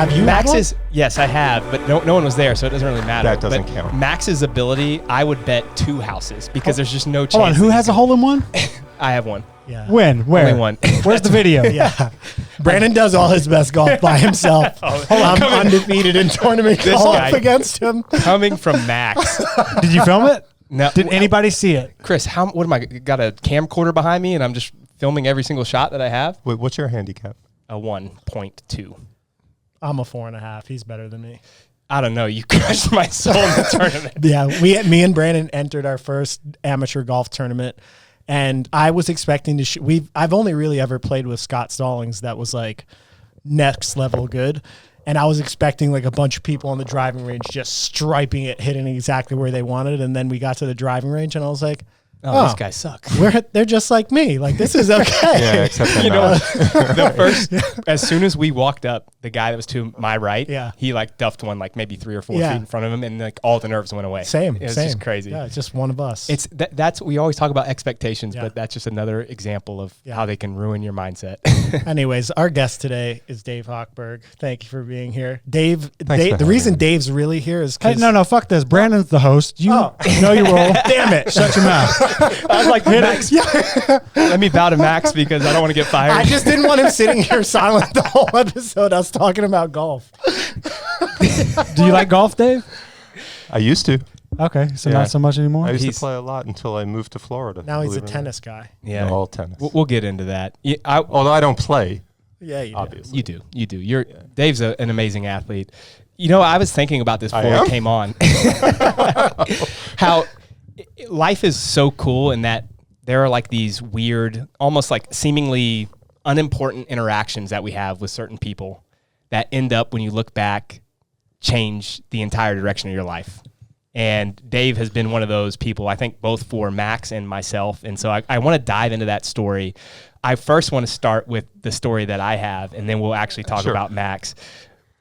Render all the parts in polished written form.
Have you? Max's, yes, I have, but no one was there, so it doesn't really matter. That doesn't count. Max's ability, I would bet 2 houses because there's just no chance. Hold on, who has a hole in one? I have one. Yeah. When? Where? Only one. Where's the video? Yeah. Brannen does all his best golf by himself. I'm undefeated in tournament golf guy. against him. Coming from Max. Did you film it? No. Did anybody see it? Chris, what am I? Got a camcorder behind me and I'm just filming every single shot that I have? Wait, what's your handicap? A 1.2. I'm a 4.5. He's better than me. I don't know. You crushed my soul in the tournament. Yeah, me and Brannen entered our first amateur golf tournament, and I was expecting to. I've only really ever played with Scott Stallings that was like next level good, and I was expecting like a bunch of people on the driving range just striping it, hitting exactly where they wanted, and then we got to the driving range, and I was like, Oh, these guys suck. They're just like me. Like, this is okay. Yeah, except they're You know, not. the first, as soon as we walked up, the guy that was to my right, Yeah. he like duffed one like maybe 3 or 4 Yeah. feet in front of him, and like all the nerves went away. Same. It's same. just crazy. Yeah, it's just one of us. It's that's we always talk about expectations, Yeah. but that's just another example of Yeah. how they can ruin your mindset. Anyways, our guest today is Dave Hochberg. Thank you for being here. Dave, for the having reason me. Dave's really here is Hey, because no, fuck this. Brandon's the host. You Oh. know your role. damn it. Shut your mouth. I was like, Max, let me bow to Max because I don't want to get fired. I just didn't want him sitting here silent the whole episode. Us talking about golf. Do you like golf, Dave? I used to. Okay, so Yeah. not so much anymore. I used He's- to play a lot until I moved to Florida. Now he's a believe it or not. tennis guy. yeah, All tennis. we'll get into that. Yeah, Although I don't play, Yeah, you do. obviously. you do. Dave's an amazing athlete. You know, I was thinking about this before am? it came on. How life is so cool in that there are like these weird, almost like seemingly unimportant interactions that we have with certain people that end up, when you look back, change the entire direction of your life. And Dave has been one of those people, I think, both for Max and myself. And so I want to dive into that story. I first want to start with the story that I have, and then we'll actually talk Sure. about Max.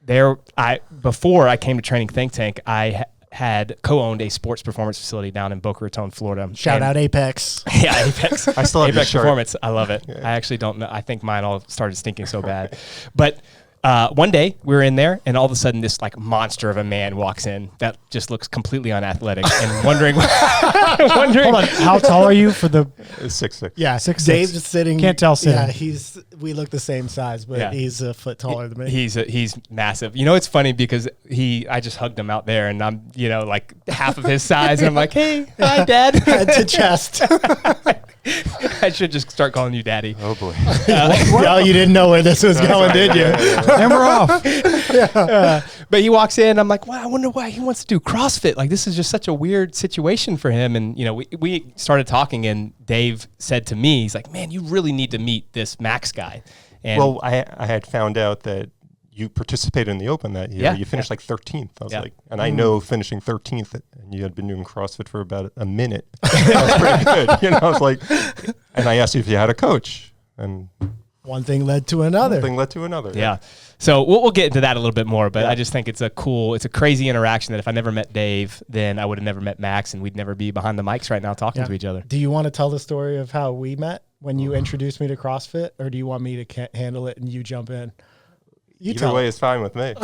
Before I came to Training Think Tank, I had co-owned a sports performance facility down in Boca Raton, Florida. Shout out Apex. Yeah, Apex. I still have your Apex shirt. Performance. I love it. I actually don't know. I think mine all started stinking so bad. But one day we were in there, and all of a sudden this like monster of a man walks in that just looks completely unathletic, and wondering. Hold on. How tall are you for the? It's 6'6". Yeah, 6'6". Dave's sitting. Can't tell sitting. Yeah, we look the same size, but Yeah. he's a foot taller than me. He's massive. You know, it's funny because I just hugged him out there, and I'm like half of his size, and I'm like, hey, hi, Dad. Head to chest. I should just start calling you Daddy. Oh boy. Well, you didn't know where this was going, did you? And we're off. But he walks in, I'm like, wow, I wonder why he wants to do CrossFit. Like, this is just such a weird situation for him. And, we started talking, and Dave said to me, he's like, man, you really need to meet this Max guy. And Well, I had found out that you participated in the Open that year. Yeah. You finished like 13th. I was Yeah. like, and I know finishing 13th, and you had been doing CrossFit for about a minute. That's pretty good. I was like, and I asked you if you had a coach, and One thing led to another. one thing led to another. yeah. So we'll get into that a little bit more, but Yeah. I just think it's a crazy interaction that if I never met Dave, then I would have never met Max, and we'd never be behind the mics right now talking Yeah. to each other. Do you want to tell the story of how we met when you introduced me to CrossFit, or do you want me to handle it and you jump in? You Either tell way it. is fine with me.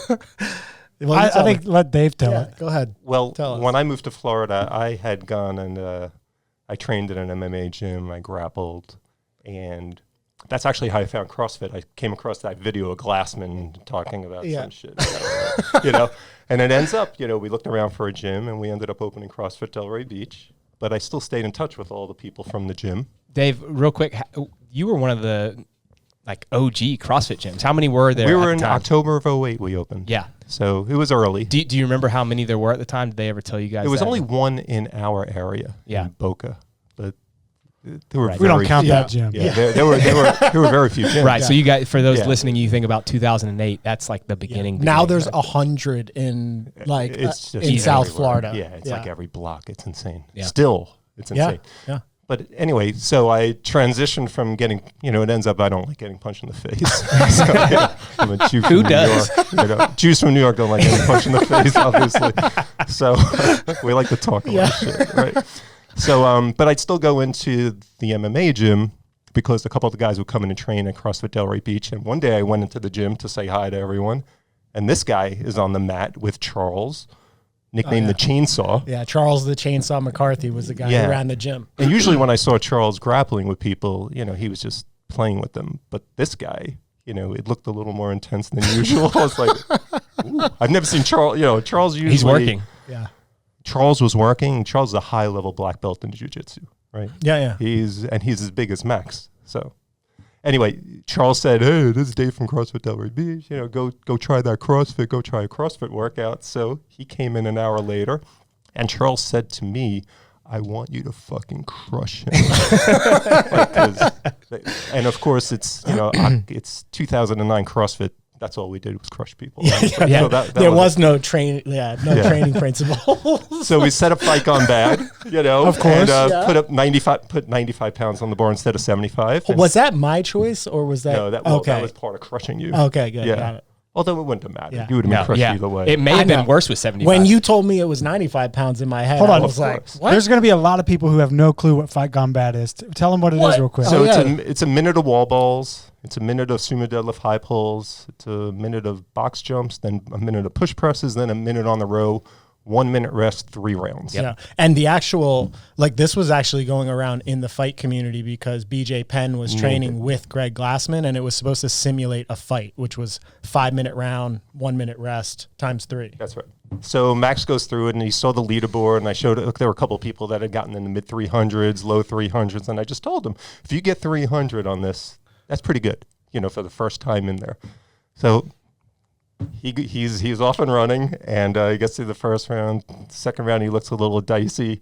Well, you I tell think it. let Dave tell Yeah, it. go ahead. Well, Tell us. when I moved to Florida, I had gone and I trained at an MMA gym. I grappled, and that's actually how I found CrossFit. I came across that video of Glassman talking about Yeah. some shit, And it ends up, we looked around for a gym, and we ended up opening CrossFit Delray Beach. But I still stayed in touch with all the people from the gym. Dave, real quick, you were one of the OG CrossFit gyms. How many were there? We at were the in time? October of 2008 we opened. Yeah. So it was early. Do you remember how many there were at the time? Did they ever tell you guys? It was that? only one in our area, Yeah. in Boca. But there were Right. We don't very count few. that gym. Yeah, there were very few gyms. Right. So you guys, for those Yeah. listening, you think about 2008. That's like the beginning. Now beginning, there's right? 100 in It's just in South everywhere. Florida. Yeah, it's like every block. It's insane. Yeah. Still, it's Yeah, insane. yeah. But anyway, so I transitioned from getting, it ends up I don't like getting punched in the face. So, I'm a Jew Who from does? New York. Jews from New York don't like getting punched in the face, obviously. So we like to talk a lot of shit, right? So, but I'd still go into the MMA gym because a couple of the guys would come in and train at CrossFit Delray Beach. And one day I went into the gym to say hi to everyone. And this guy is on the mat with Charles, nicknamed the Chainsaw. Yeah, Charles the Chainsaw McCarthy was the guy who ran the gym. And usually when I saw Charles grappling with people, he was just playing with them. But this guy, it looked a little more intense than usual. I was like, ooh. I've never seen Charles. Charles usually... He's working. Yeah. Charles was working. Charles is a high-level black belt in jiu-jitsu, right? Yeah. He's as big as Max. So anyway, Charles said, hey, this is Dave from CrossFit Delray Beach. Go try that CrossFit. Go try a CrossFit workout. So he came in an hour later, and Charles said to me, I want you to fucking crush him. And of course, it's 2009 CrossFit. That's all we did was crush people. Right? So there was no training principle. So we set up Fight Gone Bad, of course, put 95 pounds on the bar instead of 75. Was that my choice or was that? No, that was part of crushing you. Okay, good. Got it. Although it wouldn't have mattered. Yeah. You would have been crushed either way. It may have been worse with 75. When you told me it was 95 pounds in my head, I was like, what? There's going to be a lot of people who have no clue what Fight Gone Bad is. Tell them what it is real quick. So it's a minute of wall balls. It's a minute of sumo deadlift high pulls. It's a minute of box jumps, then a minute of push presses, then a minute on the row, 1 minute rest, 3 rounds. Yeah. And the actual, this was actually going around in the fight community because BJ Penn was training with Greg Glassman, and it was supposed to simulate a fight, which was 5-minute round, 1 minute rest times 3. That's right. So Max goes through it, and he saw the leaderboard, and I showed it. Look, there were a couple of people that had gotten in the mid 300s, low 300s, and I just told them, if you get 300 on this, that's pretty good, for the first time in there. So he's off and running, and he gets through the first round. Second round, he looks a little dicey,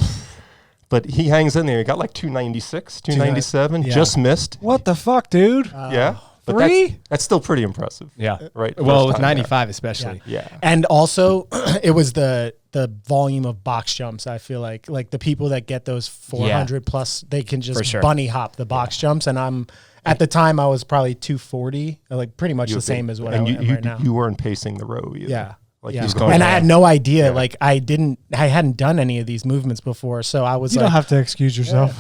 but he hangs in there. He got 296, 297, just missed. What the fuck, dude? Yeah. But 3? that's still pretty impressive. Yeah. Right. Well, with 95 especially. Yeah. And also, it was the volume of box jumps. I feel like the people that get those 400 plus, they can just bunny hop the box jumps. And at the time, I was probably 240, pretty much the same as what I am right now. You weren't pacing the row either. Yeah. And I had no idea. I hadn't done any of these movements before. So I was You don't have to excuse yourself.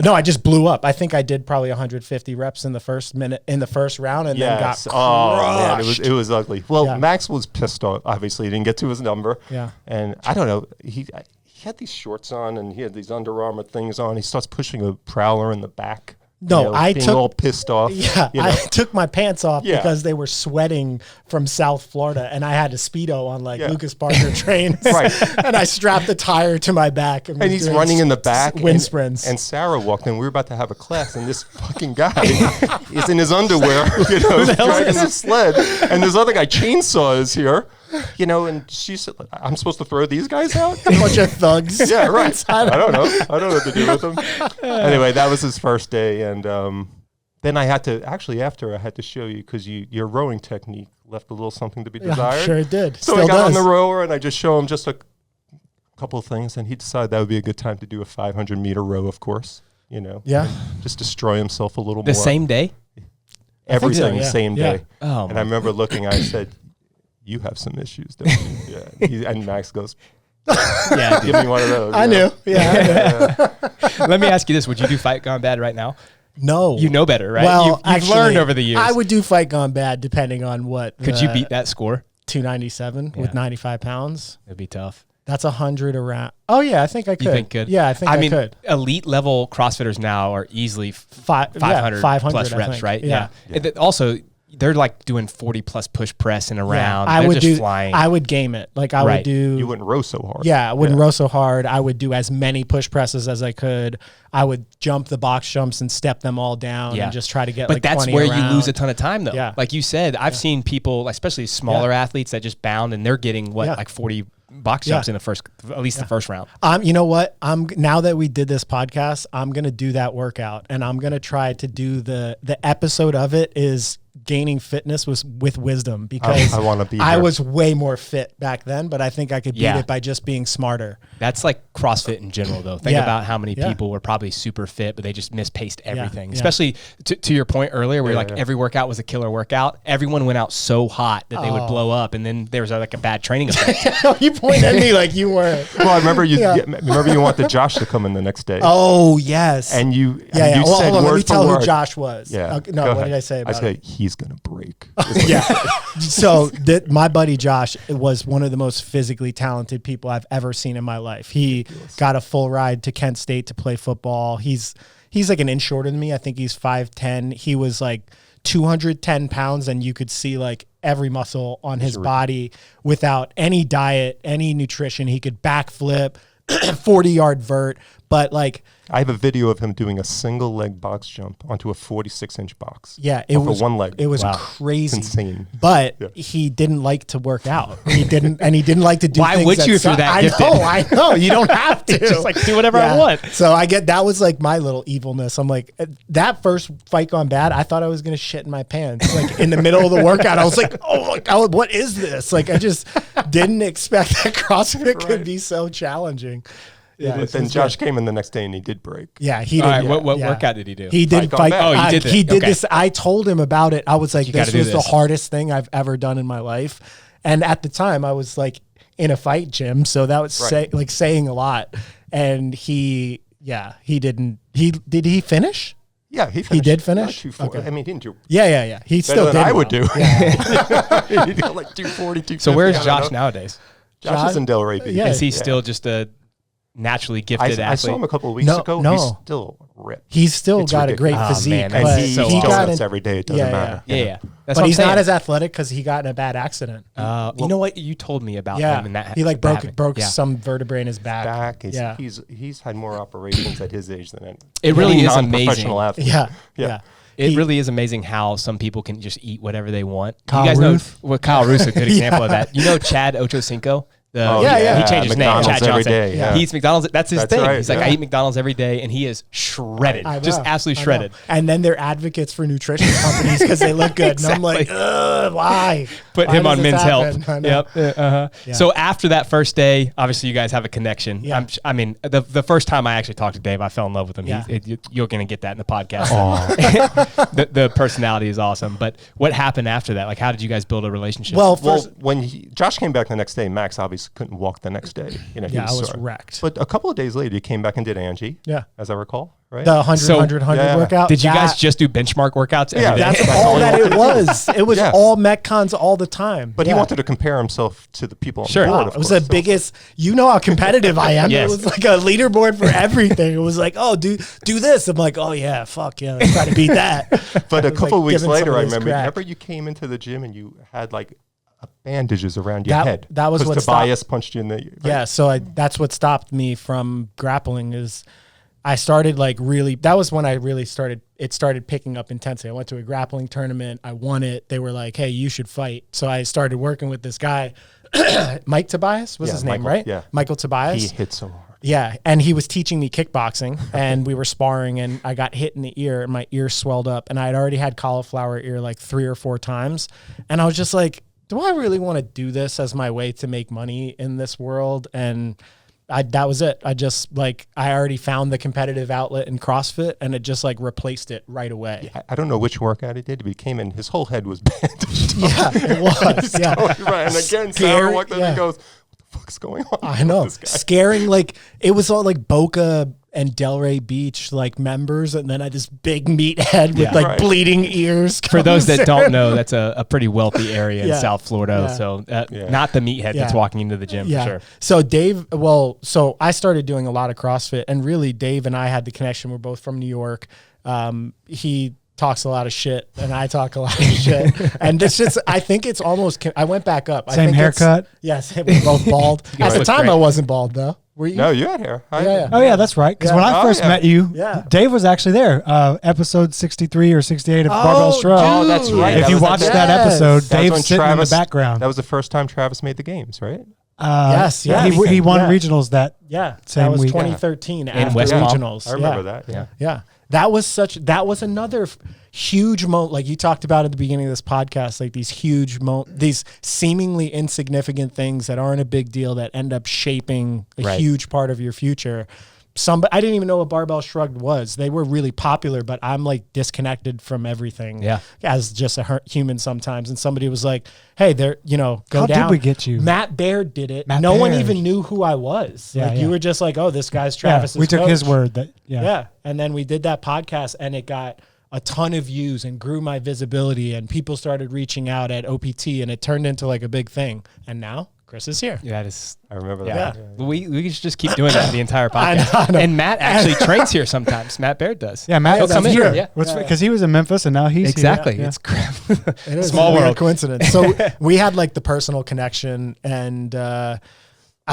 No, I just blew up. I think I did probably 150 reps in the first round, and then got crushed. Oh man, it was ugly. Well, Max was pissed off. Obviously, he didn't get to his number. Yeah, and I don't know. He had these shorts on, and he had these Under Armour things on. He starts pushing a prowler in the back. No, I being took all pissed off. Yeah, I took my pants off because they were sweating from South Florida, and I had a Speedo on Lucas Parker trains. Right, and I strapped the tire to my back, and he's running in the back, wind sprints. And Sarah walked in. We were about to have a class, and this fucking guy is in his underwear, driving the sled, and this other guy, Chainsaw, is here. And she said, I'm supposed to throw these guys out? A bunch of thugs. Yeah, right. I don't know. I don't know what to do with them. Anyway, that was his first day. And then I had to, after I had to show you, because your rowing technique left a little something to be desired. Sure it did. So I got on the rower, and I just show him just a couple of things. And he decided that would be a good time to do a 500-meter row, of course. Yeah. Just destroy himself a little more. The same day? Everything, same day. Oh, and I remember looking, I said, you have some issues, don't you? Yeah. And Max goes, give me one of those. I knew. Yeah. Let me ask you this. Would you do Fight Gone Bad right now? No. You know better, right? Well, you've learned over the years. I would do Fight Gone Bad depending on what. Could you beat that score? 297 with 95 pounds. It'd be tough. That's 100 around. Oh, yeah, I think I could. You think good? Yeah, I mean, could. Elite level CrossFitters now are easily 500 plus reps, right? Yeah. Also, they're doing 40 plus push press in a round. I would do. Flying. I would game it. I would do. You wouldn't row so hard. Yeah, I wouldn't row so hard. I would do as many push presses as I could. I would jump the box jumps and step them all down and just try to get. But that's 20 where around. you lose a ton of time, though. Yeah. Like you said, I've seen people, especially smaller athletes, that just bound and they're getting 40 box jumps in the first, at least the first round. You know what? Now that we did this podcast, I'm gonna do that workout, and I'm gonna try to do the episode of it is gaining fitness with wisdom, because I want to be. I was way more fit back then, but I think I could beat it by just being smarter. That's like CrossFit in general, though. Think about how many people were probably super fit, but they just mispaced everything. Especially to your point earlier, where every workout was a killer workout. Everyone went out so hot that they would blow up, and then there was a bad training effect. You point at me like you were. Well, I remember you. Remember you wanted Josh to come in the next day. Oh yes. And you. Yeah. You said hold on. Let me word for tell word. who Josh was. Yeah. No. What did I say about it? I said he he's going to break. Yeah. So my buddy Josh was one of the most physically talented people I've ever seen in my life. He got a full ride to Kent State to play football. He's like an inch shorter than me. I think he's 5'10". He was like 210 pounds, and you could see like every muscle on his body without any diet, any nutrition. He could backflip, 40-yard vert, but like, I have a video of him doing a single leg box jump onto a 46-inch box. Yeah, it was one leg. It was crazy. It's insane. But he didn't like to work out. He didn't like to do. Why things would you if you're that gifted? I know. You don't have to. Just like do whatever I want. So that was like my little evilness. I'm like, that first fight gone bad, I thought I was gonna shit in my pants. Like in the middle of the workout, I was like, oh my God, what is this? Like I just didn't expect that CrossFit could be so challenging. Yeah, but then Josh came in the next day and he did break. Yeah, he did. All right, what workout did he do? He did fight. Oh, you did. He did this. I told him about it. I was like, this was the this. hardest thing I've ever done in my life. And at the time, I was like in a fight gym, so that was saying a lot. And he didn't. Did he finish? Yeah, he finished. He did finish. Okay. I mean, he didn't do. Yeah. He still better did. than I would do. Yeah. He did like 240, 250. So where's Josh nowadays? Josh is in Delray Beach. Yeah. Is he still just a naturally gifted athlete? I saw him a couple of weeks ago. No. He's still ripped. He's still got a great physique. Man, but he so does awesome. this every day. It doesn't matter. Yeah. That's but what he's I'm not saying. as athletic because he got in a bad accident. You know what? You told me about Yeah, him and that. he like broke Yeah. some vertebrae in his back. He's had more operations at his age than any It really is amazing. professional athlete. Yeah. It really is amazing how some people can just eat whatever they want. Kyle you guys Ruth? know Kyle Ruth's a good example of that. You know Chad Ochocinco? He changed his name. McDonald's Chad every Johnson. day, yeah. He eats McDonald's. That's his thing. right, He's like, I eat McDonald's every day, and he is shredded, just absolutely shredded. And then they're advocates for nutrition companies because they look good. Exactly. And I'm like, why? Put Why him does on this Men's happen? Health. I know. Yep. Yeah. So after that first day, obviously you guys have a connection. Yeah. I mean, the first time I actually talked to Dave, I fell in love with him. Yeah. You're going to get that in the podcast. The personality is awesome. But what happened after that? Like, how did you guys build a relationship? Well, first, when Josh came back the next day, Max obviously couldn't walk the next day. He I was sore. wrecked. But a couple of days later, he came back and did Angie. Yeah. As I recall, right? The 100 workout. did you guys just do benchmark workouts every day? That's all that it was. It was all Metcons all the time. But he wanted to compare himself to the people on Sure. the board. It was the biggest. You know how competitive I am. Yes. It was like a leaderboard for everything. It was like, oh, do this. I'm like, oh yeah, fuck yeah, let's try to beat that. But a couple of weeks giving later, I somebody his remember crack. you came into the gym and you had like bandages around your head. That was what Tobias punched you in the. Right? Yeah, so that's what stopped me from grappling is I started like really, that was when I really started picking up intensity. I went to a grappling tournament. I won it. They were like, hey, you should fight. So I started working with this guy, Mike Tobias was his name, Michael, right? yeah. Michael Tobias. He hit so hard. Yeah, and he was teaching me kickboxing, and we were sparring, and I got hit in the ear, and my ear swelled up, and I had already had cauliflower ear like 3 or 4 times, and I was just like, do I really want to do this as my way to make money in this world? And that was it. I already found the competitive outlet in CrossFit, and it just like replaced it right away. I don't know which workout he did, but he came in, his whole head was bandaged. Yeah, it was. Yeah. Right. And again, Sarah walked in and goes, what the fuck's going on? I know. With this guy? Scaring, like, it was all like Boca and Delray Beach, like, members, and then I had this big meat head with bleeding ears. For those that don't know, that's a pretty wealthy area in South Florida. Yeah. So not the meathead that's walking into the gym for sure. So so I started doing a lot of CrossFit, and really Dave and I had the connection. We're both from New York. He talks a lot of shit, and I talk a lot of shit. And it's just, I think it's almost, I went back up. Same haircut? Yes, we're both bald. At the time, great. I wasn't bald, though. Were you? No, you had hair. Yeah. Oh, yeah, that's right. Because when I first met you, Yeah. Dave was actually there. Episode 63 or 68 of Barbell Shrugged. Oh, that's right. If That you was watched the- that episode, That was when Dave's sitting in the Travis- background. That was the first time Travis made the games, right? Yes, yeah. He won Yeah. regionals that. Yeah, Same that was week. 2013 after West Palm. regionals. I remember that. Yeah. Yeah. That was another huge moment. Like you talked about at the beginning of this podcast, like these huge these seemingly insignificant things that aren't a big deal that end up shaping a huge part of your future. I didn't even know what Barbell Shrugged was. They were really popular, but I'm like disconnected from everything as just a human sometimes. And somebody was like, hey, go How down. did we get you? Matt Baird did it. Matt No one Baird. even knew who I was. Yeah, You were just like, oh, this guy's Travis's we took his coach. word that, Yeah. And then we did that podcast, and it got a ton of views and grew my visibility, and people started reaching out at OPT, and it turned into like a big thing. And now Chris is here. Yeah, that is. I remember Yeah, that. we should just keep doing that the entire I podcast. know. And Matt actually trains here sometimes. Matt Baird does. Yeah, Matt He'll come in here. here. Yeah. Because he was in Memphis and now he's Exactly. here. Yeah. It's crap. It is Small a weird world. coincidence. So we had like the personal connection, and I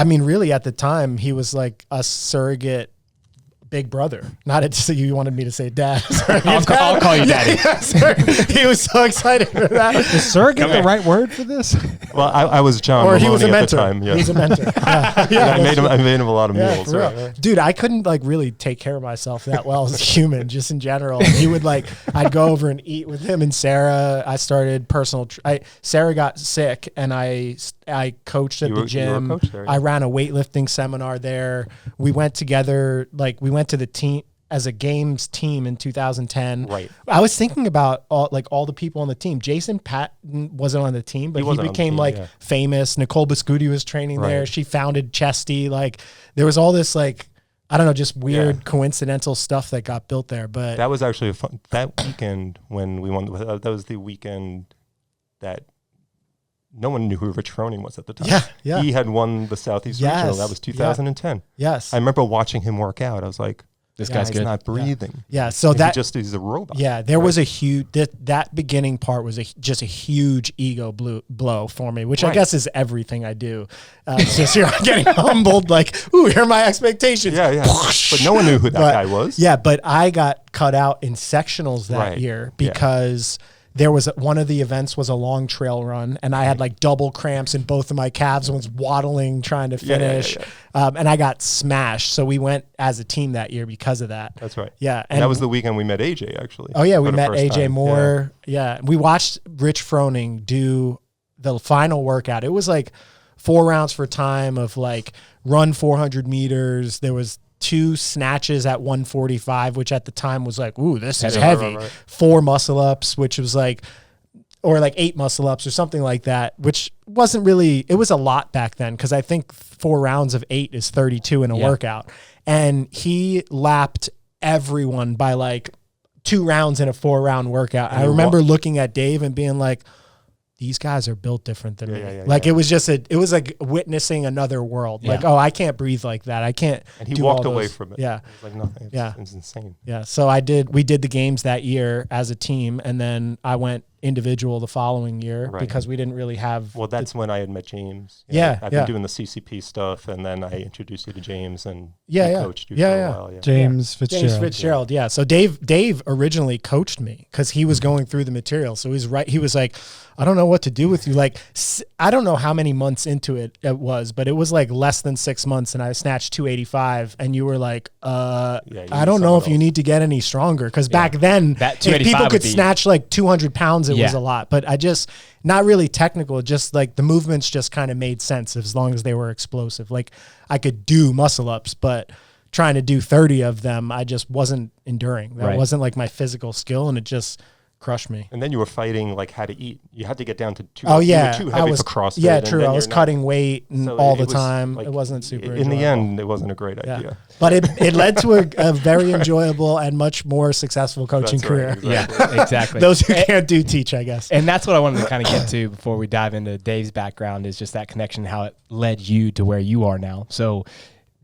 mean, really at the time, he was like a surrogate big brother. Not so you wanted me to say dad. I'll call you daddy. He was so excited for that. Is surrogate the right word for this? Well, I was John Or Maloney he was a at mentor. the time. Yeah. He was a mentor. Yeah. Yeah, I made him a lot of Yeah, meals. for real. Right? Dude, I couldn't like really take care of myself that well as a human, just in general. And he would like, I'd go over and eat with him and Sarah. I started Sarah got sick, and I coached at You the were a gym. coach there, yeah. I ran a weightlifting seminar there. We went together, like we went to the team as a games team in 2010. Right. I was thinking about all the people on the team. Jason Patton wasn't on the team, but he wasn't on the became team, like yeah. famous. Nicole Biscuti was training there. Right. She founded Chesty. Like there was all this like, I don't know, just weird coincidental stuff that got built there. But That was actually a fun. That weekend when we won, that was the weekend that no one knew who Rich Froning was at the time. Yeah. He had won the Southeast Yes. Regional. That was 2010. yes. I remember watching him work out. I was like, This yeah, guy's he's good. not breathing. Yeah. So He's a robot. yeah, there Right. was a huge, that beginning part was just a huge ego blow for me, which I Right. guess is everything I do. It's just you're getting humbled, like, ooh, here are my expectations. Yeah, yeah. But no one knew who that guy was. Yeah, but I got cut out in sectionals that Right. year Yeah. because there was one of the events was a long trail run, and I had like double cramps in both of my calves and was waddling trying to Yeah, yeah, finish. yeah. And I got smashed. So we went as a team that year because of that. That's right. Yeah. And that was the weekend we met AJ, actually. Oh yeah, we for the met first AJ time. Moore. Yeah. We watched Rich Froning do the final workout. It was like 4 rounds for time of like run 400 meters. There was 2 snatches at 145, which at the time was like, ooh, this is heavy. Right. 4 muscle ups, which was like, or like 8 muscle ups or something like that, which wasn't really, it was a lot back then. Cause I think 4 rounds of 8 is 32 in a workout. And he lapped everyone by like 2 rounds in a 4-round workout. I remember looking at Dave and being like, these guys are built different than me. It was just it was like witnessing another world. Yeah. Like, oh, I can't breathe like that. I can't. And he do walked all away those. from it. Yeah. It was like nothing. It's insane. Yeah. So we did the games that year as a team, and then I went individual the following year Right. because we didn't really have. Well, that's when I had met James. I've yeah. been doing the CCP stuff, and then I introduced you to James, and Yeah, he yeah. coached you Yeah, for yeah. a while. Yeah. James Fitzgerald. James Fitzgerald, yeah. So Dave originally coached me because he was going through the material. So he was like, I don't know what to do with you. Like, I don't know how many months into it was, but it was like less than 6 months, and I snatched 285, and you were like, I don't know if you need to get any stronger, because back then, That if 285 people would could be- snatch like 200 pounds, it was Yeah. a lot. But I just, not really technical, just like the movements just kind of made sense as long as they were explosive. Like I could do muscle ups, but trying to do 30 of them, I just wasn't enduring. That Right. wasn't like my physical skill, and it just crushed me. And then you were fighting like how to eat. You had to get down to 2. Oh you yeah, were too I heavy was for CrossFit. Yeah, and true. then I was you're not- cutting weight so all it the was, time. like, It wasn't super. In the enjoyable. end, it wasn't a great Yeah. idea. But it led to a very enjoyable and much more successful coaching That's right, career. exactly. Yeah, exactly. Those who can't do teach, I guess. And that's what I wanted to kind of get to before we dive into Dave's background, is just that connection, how it led you to where you are now. So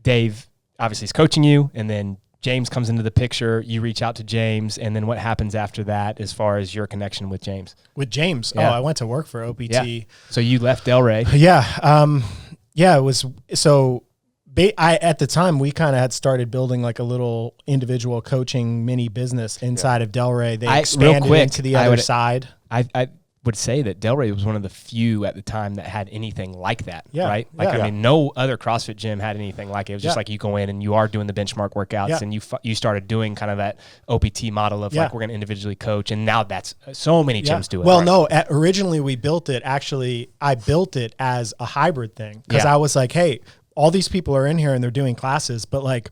Dave obviously is coaching you, and then James comes into the picture. You reach out to James, and then what happens after that as far as your connection with James? With James, Yeah. I went to work for OPT. Yeah. So you left Delray. Yeah, it was so. At the time, we kind of had started building like a little individual coaching mini business inside of Delray. They Real expanded quick, into the I other would- side. I would say that Delray was one of the few at the time that had anything like that, Yeah, right? Like, yeah. I mean, no other CrossFit gym had anything like it. It was just Yeah. like you go in and you are doing the benchmark workouts, Yeah. and you started doing kind of that OPT model of Yeah. like, we're going to individually coach. And now that's so many gyms do it. Well, right? no, originally we built it. Actually, I built it as a hybrid thing because Yeah. I was like, hey, all these people are in here and they're doing classes, but like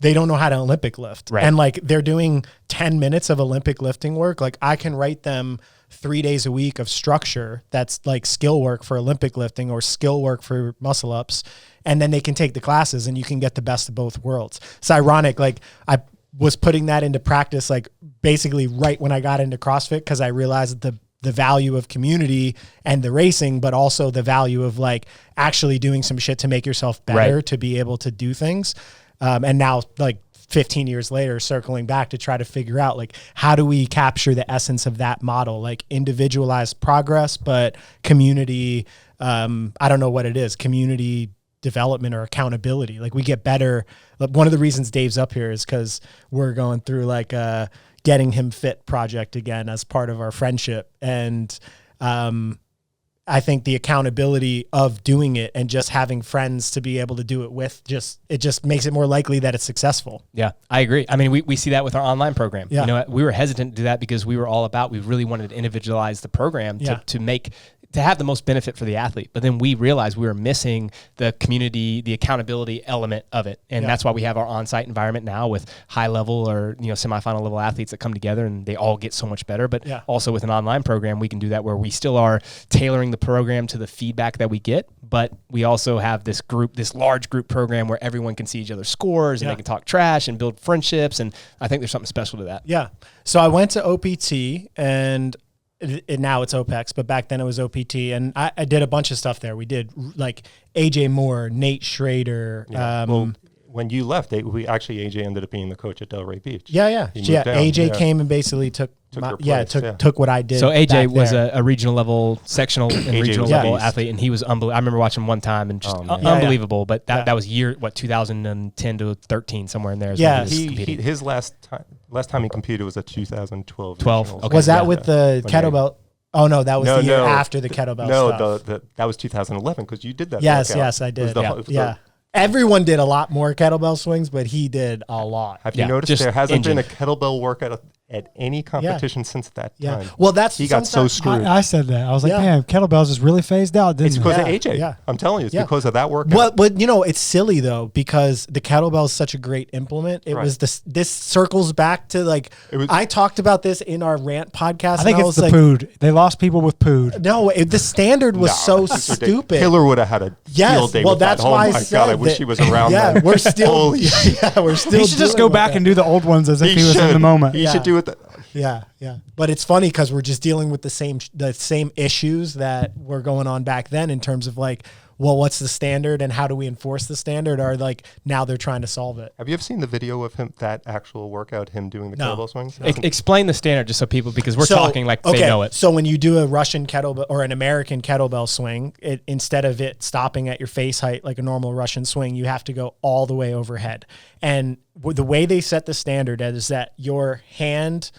they don't know how to Olympic lift. Right. And like they're doing 10 minutes of Olympic lifting work. Like I can write them 3 days a week of structure that's like skill work for Olympic lifting or skill work for muscle ups. And then they can take the classes and you can get the best of both worlds. It's ironic. Like was putting that into practice, like basically right when I got into CrossFit, because I realized the value of community and the racing, but also the value of like actually doing some shit to make yourself better, to be able to do things. And now like 15 years later, circling back to try to figure out like, how do we capture the essence of that model, like individualized progress, but community, I don't know what it is, community development or accountability. Like we get better. One of the reasons Dave's up here is because we're going through like a getting him fit project again as part of our friendship. And I think the accountability of doing it and just having friends to be able to do it with, it just makes it more likely that it's successful. Yeah, I agree. I mean, we see that with our online program. Yeah. You know, we were hesitant to do that because we really wanted to individualize the program to have the most benefit for the athlete. But then we realized we were missing the community, the accountability element of it. And that's why we have our on-site environment now with high level or, semifinal level athletes that come together and they all get so much better. But also with an online program, we can do that where we still are tailoring the program to the feedback that we get. But we also have this large group program where everyone can see each other's scores and they can talk trash and build friendships. And I think there's something special to that. Yeah. So I went to OPT and now it's OPEX, but back then it was OPT, and I did a bunch of stuff there. We did like AJ Moore, Nate Schrader. Well, when you left, AJ ended up being the coach at Delray Beach. Yeah. AJ came and basically took what I did. So AJ was a regional level, sectional and regional level athlete, and he was unbelievable. I remember watching him one time and just unbelievable. But that was 2010 to 13, somewhere in there. His last time he competed was at 2012. 12. Okay. Was that with the kettlebell? Oh no, that was the year after the kettlebell stuff. No, that was 2011 because you did that. Yes, I did. Everyone did a lot more kettlebell swings, but he did a lot. Have you noticed there hasn't been a kettlebell workout at any competition since that time? Well, he got so screwed. I said that. I was like, man, kettlebells just really phased out. It's because of AJ. Yeah. I'm telling you, it's because of that workout. Well, but it's silly though, because the kettlebell is such a great implement. It was this circles back to like, I talked about this in our rant podcast. I think it's the pood. They lost people with pood. No, the standard was so stupid. Killer would have had a field day with that. That's why I said I wish he was around. Yeah, we're still. He should just go back and do the old ones as if he was in the moment. He should do it. Yeah. But it's funny because we're just dealing with the same issues that were going on back then in terms of like, well, what's the standard and how do we enforce the standard? Or like now they're trying to solve it. Have you ever seen the video of him, that actual workout, him doing the kettlebell swings? No. Explain the standard just so people, because we're talking like they know it. So when you do a Russian kettlebell or an American kettlebell swing, instead of it stopping at your face height like a normal Russian swing, you have to go all the way overhead. And the way they set the standard is that your hand,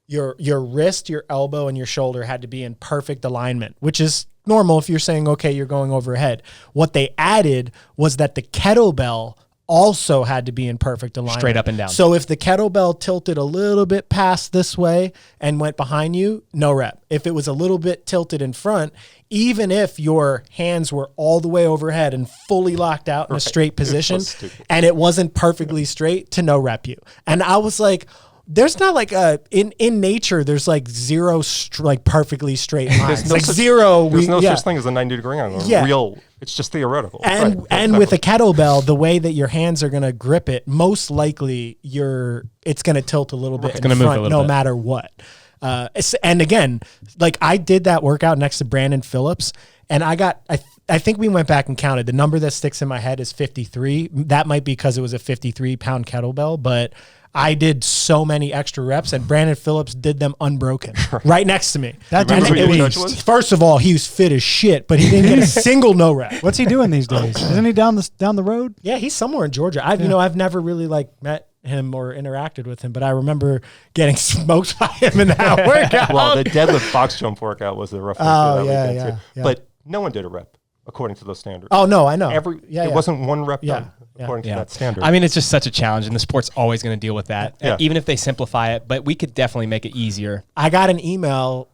your wrist, your elbow, and your shoulder had to be in perfect alignment, which is normal if you're saying, okay, you're going overhead. What they added was that the kettlebell also had to be in perfect alignment. Straight up and down. So if the kettlebell tilted a little bit past this way and went behind you, no rep. If it was a little bit tilted in front, even if your hands were all the way overhead and fully locked out in a straight position and it wasn't perfectly straight, to no rep you. And I was like, there's not like in nature, there's like zero like perfectly straight lines. There's no such thing as a 90-degree angle. Real, it's just theoretical. And with a kettlebell, the way that your hands are going to grip it, most likely it's going to tilt a little bit in front no matter what. And again, like I did that workout next to Brannen Phillips, and I think we went back and counted. The number that sticks in my head is 53. That might be because it was a 53-pound kettlebell, but I did so many extra reps, and Brannen Phillips did them unbroken right next to me. First of all, he was fit as shit, but he didn't get a single no rep. What's he doing these days? Isn't he down the road? Yeah, he's somewhere in Georgia. I've never really like met him or interacted with him, but I remember getting smoked by him in that workout. Well, the deadlift box jump workout was the rough one. Yeah. But no one did a rep according to those standards. Oh no, I know. It wasn't one rep done according to that standard. I mean, it's just such a challenge, and the sport's always going to deal with that, even if they simplify it. But we could definitely make it easier. I got an email.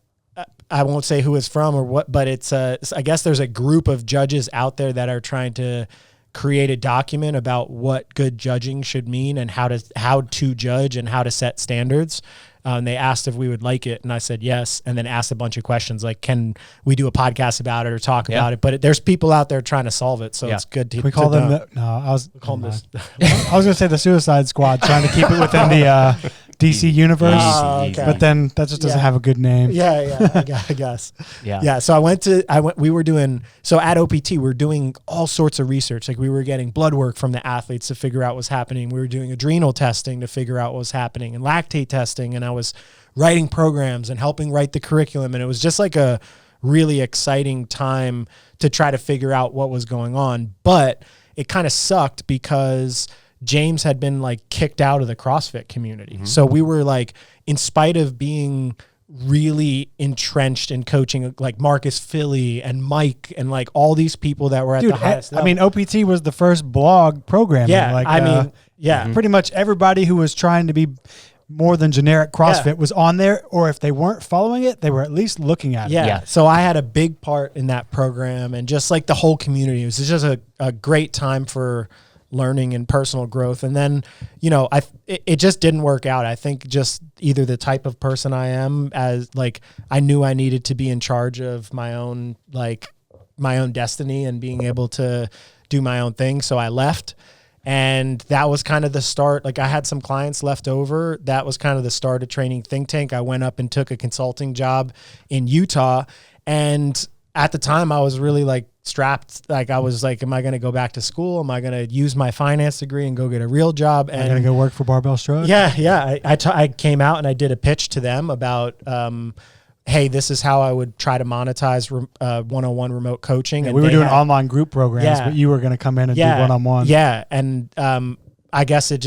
I won't say who it's from or what, but it's I guess there's a group of judges out there that are trying to create a document about what good judging should mean and how to judge and how to set standards. And they asked if we would like it, and I said yes, and then asked a bunch of questions like, can we do a podcast about it or talk about it? But there's people out there trying to solve it, so it's good to. We call them know. I was Call them this. I was going to say the Suicide Squad, trying to keep it within the DC universe, but then that just doesn't have a good name. I guess. Yeah. So we were doing, so at OPT, we were doing all sorts of research. Like we were getting blood work from the athletes to figure out what's happening. We were doing adrenal testing to figure out what was happening and lactate testing. And I was writing programs and helping write the curriculum. And it was just like a really exciting time to try to figure out what was going on. But it kind of sucked because James had been like kicked out of the CrossFit community. Mm-hmm. So we were like, in spite of being really entrenched in coaching, like Marcus Philly and Mike and like all these people that were at the highest level. I mean, OPT was the first blog programming. Yeah, pretty much everybody who was trying to be more than generic CrossFit was on there, or if they weren't following it, they were at least looking at it. Yeah. So I had a big part in that program, and just like the whole community. It was just a great time for learning and personal growth. And then, it just didn't work out. I think just either the type of person I am, as like, I knew I needed to be in charge of my own destiny and being able to do my own thing. So I left, and that was kind of the start. Like I had some clients left over. That was kind of the start of Training Think Tank. I went up and took a consulting job in Utah. And at the time I was really like strapped. Like I was like, am I going to go back to school? Am I going to use my finance degree and go get a real job? And I'm going to go work for Barbell Shrugged? Yeah. I came out and I did a pitch to them about, hey, this is how I would try to monetize one-on-one remote coaching. Yeah, and we were doing online group programs, but you were going to come in and do one-on-one. Yeah. And I guess it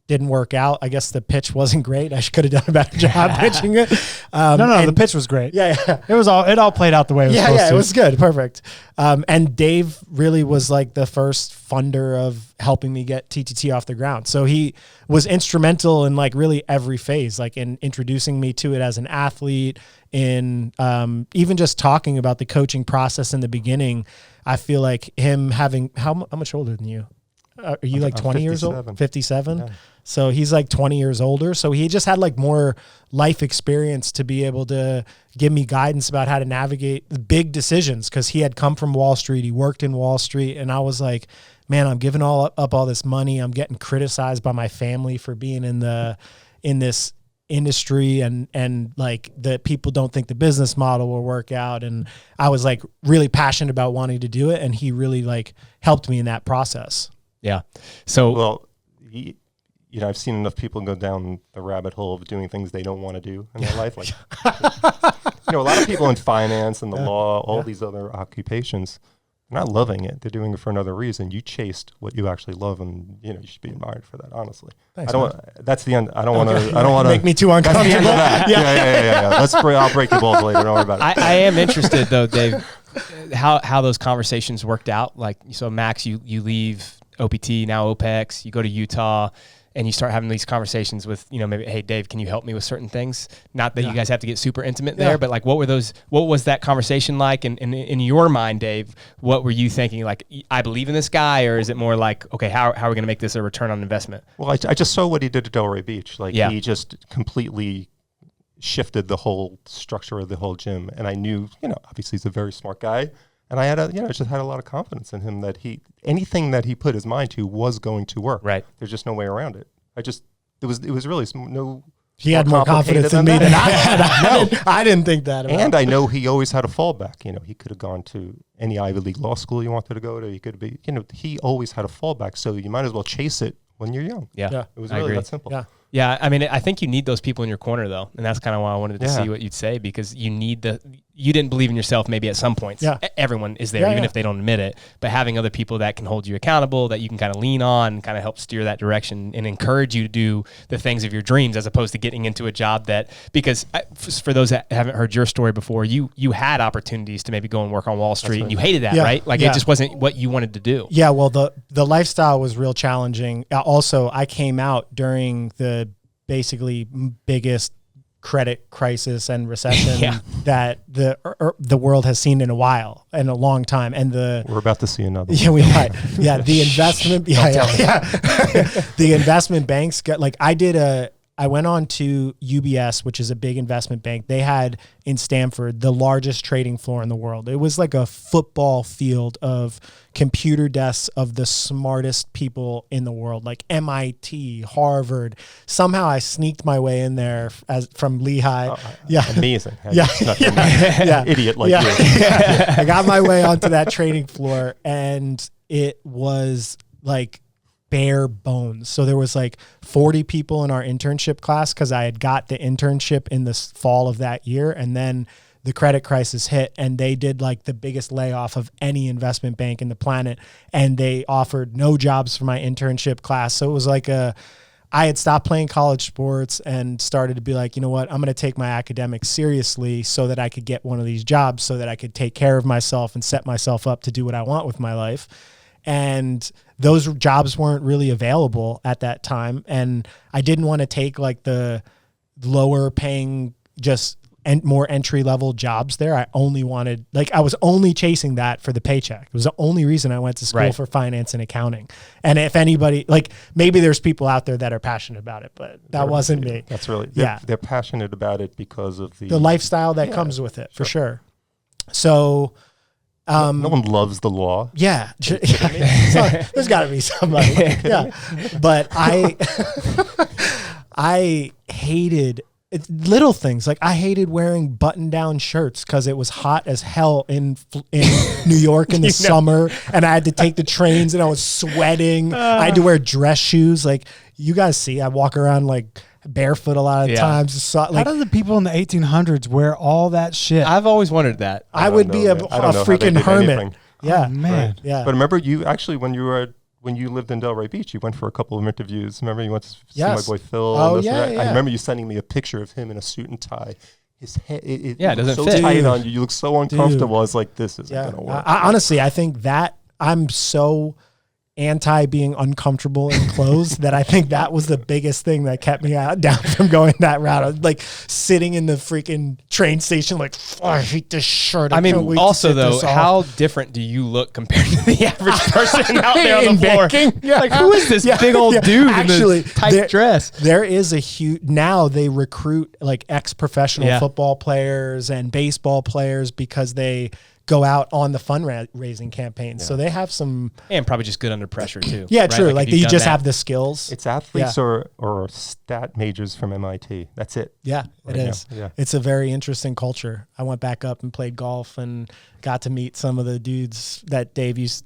didn't work out. I guess the pitch wasn't great. I could have done a better job pitching it. No, the pitch was great. Yeah. It all played out the way it was supposed to. Yeah, it was good. Perfect. And Dave really was like the first funder of helping me get TTT off the ground. So he was instrumental in like really every phase, like in introducing me to it as an athlete, in even just talking about the coaching process in the beginning. I feel like him having, how much older than you? Are you like 20 years old? 57? Yeah. So he's like 20 years older. So he just had like more life experience to be able to give me guidance about how to navigate the big decisions, because he had come from Wall Street. He worked in Wall Street. And I was like, man, I'm giving up all this money. I'm getting criticized by my family for being in this industry, and like the people don't think the business model will work out. And I was like really passionate about wanting to do it. And he really like helped me in that process. Yeah. So, well, I've seen enough people go down the rabbit hole of doing things they don't want to do in their life. Like, a lot of people in finance and the law, all these other occupations, they're not loving it. They're doing it for another reason. You chased what you actually love, and you should be admired for that. Honestly, thanks, that's the end. I don't want to make me too uncomfortable. That's the end of that. Yeah. I'll break the balls later. Don't worry about it. I am interested though, Dave, how those conversations worked out. Like, so Max, you leave OPT, now OPEX, you go to Utah, and you start having these conversations with, maybe, hey, Dave, can you help me with certain things? Not that you guys have to get super intimate there, but like, what was that conversation like? And in your mind, Dave, what were you thinking? Like, I believe in this guy, or is it more like, okay, how are we going to make this a return on investment? Well, I just saw what he did at Delray Beach. Like, he just completely shifted the whole structure of the whole gym. And I knew, obviously he's a very smart guy. And I had just had a lot of confidence in him that anything that he put his mind to was going to work. Right. There's just no way around it. It was really no. He had more confidence in me than I had. I didn't think that about And I know he always had a fallback. He could have gone to any Ivy League law school you wanted to go to. He could be, he always had a fallback. So you might as well chase it when you're young. Yeah. It was really that simple. Yeah. Yeah, I mean, I think you need those people in your corner, though, and that's kind of why I wanted to see what you'd say, because you didn't believe in yourself maybe at some points. Yeah. Everyone is there, even if they don't admit it, but having other people that can hold you accountable, that you can kind of lean on, kind of help steer that direction and encourage you to do the things of your dreams, as opposed to getting into a job because for those that haven't heard your story before, you had opportunities to maybe go and work on Wall Street, and you hated that, right? Like it just wasn't what you wanted to do. Yeah, well, the lifestyle was real challenging. Also, I came out during the basically biggest credit crisis and recession that the world has seen in a long time. And we're about to see another. Yeah, we might. Yeah, the investment. The investment banks got like, I did I went on to UBS, which is a big investment bank. They had in Stanford the largest trading floor in the world. It was like a football field of computer desks of the smartest people in the world, like MIT, Harvard. Somehow I sneaked my way in there from Lehigh. Amazing. Idiot like you. I got my way onto that trading floor, and it was like bare bones. So there was like 40 people in our internship class because I had got the internship in the fall of that year. And then the credit crisis hit, and they did like the biggest layoff of any investment bank in the planet. And they offered no jobs for my internship class. So it was like I had stopped playing college sports and started to be like, you know what, I'm going to take my academics seriously so that I could get one of these jobs so that I could take care of myself and set myself up to do what I want with my life. And those jobs weren't really available at that time. And I didn't want to take like the lower paying, more entry level jobs there. I was only chasing that for the paycheck. It was the only reason I went to school for finance and accounting. And if anybody, like maybe there's people out there that are passionate about it, but that wasn't me. That's really, they're passionate about it because of the lifestyle that comes with it, for sure. So, no one loves the law. Yeah. There's got to be somebody. Yeah. But I hated little things. Like I hated wearing button-down shirts because it was hot as hell in New York in the summer, and I had to take the trains and I was sweating. I had to wear dress shoes. Like you guys see, I walk around like barefoot a lot of times. How do the people in the 1800s wear all that shit? I've always wondered that. I would be a freaking hermit. Anything. Yeah, oh, man. Right. Yeah. But remember, you actually when you lived in Delray Beach, you went for a couple of interviews. Remember, you went to see my boy Phil. Oh yeah. I remember you sending me a picture of him in a suit and tie. His head, it doesn't so fit. tight on you. You look so uncomfortable. I was like, this isn't gonna work. Honestly, I think that I'm so anti being uncomfortable in clothes that I think that was the biggest thing that kept me down from going that route. I was like sitting in the freaking train station like, I hate this shirt. I mean, also though, how different do you look compared to the average person out there on the floor? Yeah. Like, who is this big old dude in this tight dress? There is a huge, now they recruit like ex-professional football players and baseball players because they go out on the fundraising campaign. So they have some... And probably just good under pressure too. Yeah, right? true. Like you just have the skills. It's athletes or stat majors from MIT. That's it. Yeah, it is. Yeah. It's a very interesting culture. I went back up and played golf and got to meet some of the dudes that Dave used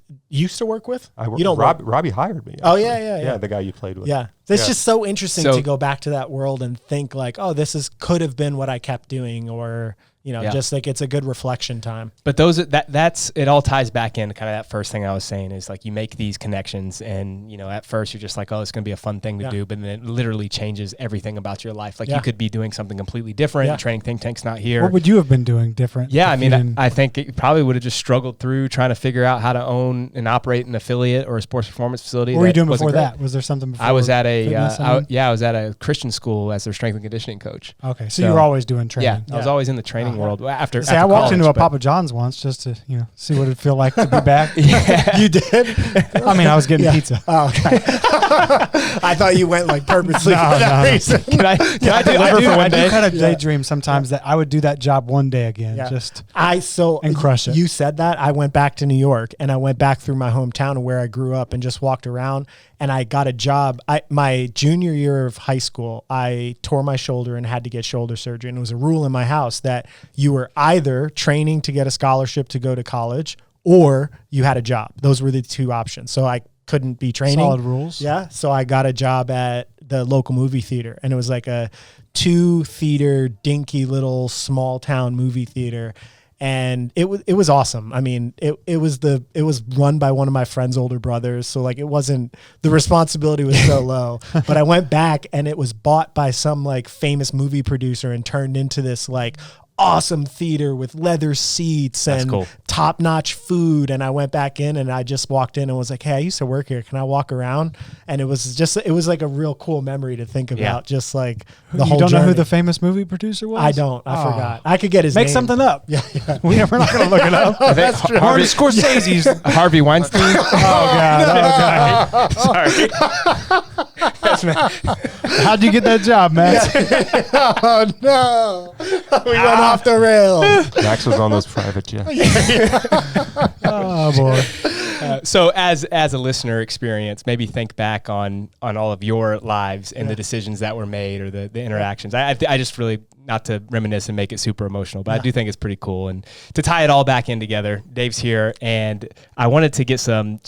to work with. Robbie hired me. Actually. Oh, yeah. The guy you played with. Yeah. It's just so interesting to go back to that world and think like, oh, could have been what I kept doing, or... just like it's a good reflection time. But that's it all ties back into kind of that first thing I was saying is like you make these connections and, at first you're just like, oh, it's going to be a fun thing to do. But then it literally changes everything about your life. Like you could be doing something completely different. Yeah. Training Think Tank's not here. What would you have been doing different? Yeah. I mean, I think it probably would have just struggled through trying to figure out how to own and operate an affiliate or a sports performance facility. What were you doing before that? Was there something before? I was at I was at a Christian school as their strength and conditioning coach. Okay. So you were always doing training. Yeah. I was always in the training world after I walked into a Papa John's once just to see what it'd feel like to be back. You did? I mean, I was getting pizza. Oh, okay. I thought you went like purposely for that reason. Can I do kind of daydream sometimes that I would do that job one day again. And crush it. You said that. I went back to New York and I went back through my hometown where I grew up and just walked around, and I got a job. My junior year of high school, I tore my shoulder and had to get shoulder surgery. And it was a rule in my house that you were either training to get a scholarship to go to college or you had a job. Those were the two options. So I couldn't be training. Solid rules. Yeah. So I got a job at the local movie theater, and it was like a 2-theater dinky little small town movie theater. And it was awesome. I mean, it was run by one of my friend's older brothers. So like the responsibility was so low, but I went back and it was bought by some like famous movie producer and turned into this like awesome theater with leather seats and top-notch food. And I went back in and I just walked in and was like, hey, I used to work here. Can I walk around? And it was like a real cool memory to think about, just like the whole journey. You don't know who the famous movie producer was? I don't. I forgot. I could get his name. Make something up. Yeah. We're not going to look it up. That's true. Martin Scorsese's. Harvey Weinstein. Oh, God. Sorry. How'd you get that job, Max? Oh no, we went off the rails. Max was on those private jets. Oh boy. So as a listener experience, maybe think back on all of your lives and the decisions that were made or the interactions. I just really, not to reminisce and make it super emotional, but I do think it's pretty cool. And to tie it all back in together, Dave's here, and I wanted to get some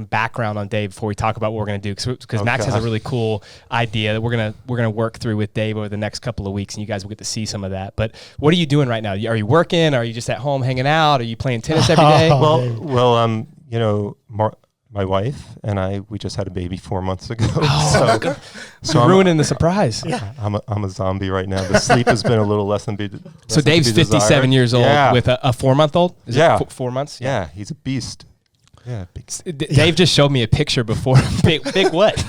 background on Dave before we talk about what we're going to do, because Max has a really cool idea that we're gonna work through with Dave over the next couple of weeks, and you guys will get to see some of that. But what are you doing right now? Are you working? Are you just at home hanging out? Are you playing tennis every day? Well, you know, my wife and we just had a baby 4 months ago. So I'm ruining the surprise. Yeah. I'm a zombie right now. The sleep has been a little less than So Dave's 57 years old with a 4-month-old? Is it 4 months? Yeah, he's a beast. Yeah, big. Dave just showed me a picture before. Big what?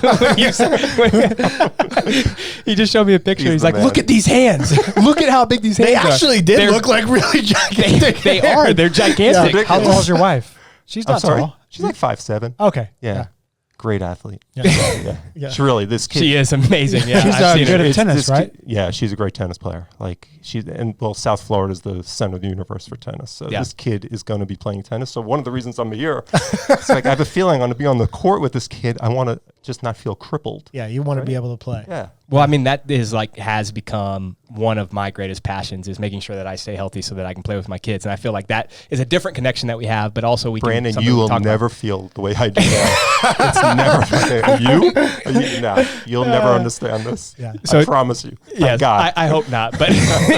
He just showed me a picture. He's like, look at these hands. Look at how big these hands are. They actually did look like really gigantic. They are. They're gigantic. How tall is your wife? She's not tall. She's like 5'7". Okay. Yeah. Great athlete. Yeah. She really, this kid. She is amazing. Yeah. She's I've seen good her. at tennis, right? Yeah, she's a great tennis player. Like South Florida is the center of the universe for tennis. So this kid is going to be playing tennis. So one of the reasons I'm here, it's like I have a feeling I'm going to be on the court with this kid. I want to just not feel crippled. Yeah, you want to be able to play. Yeah. Well, I mean, that is has become one of my greatest passions, is making sure that I stay healthy so that I can play with my kids. And I feel like that is a different connection that we have, but also Brandon, you will never feel the way I do now. It's never you'll never understand this. Yeah. So I promise you. Yes, God. I hope not. But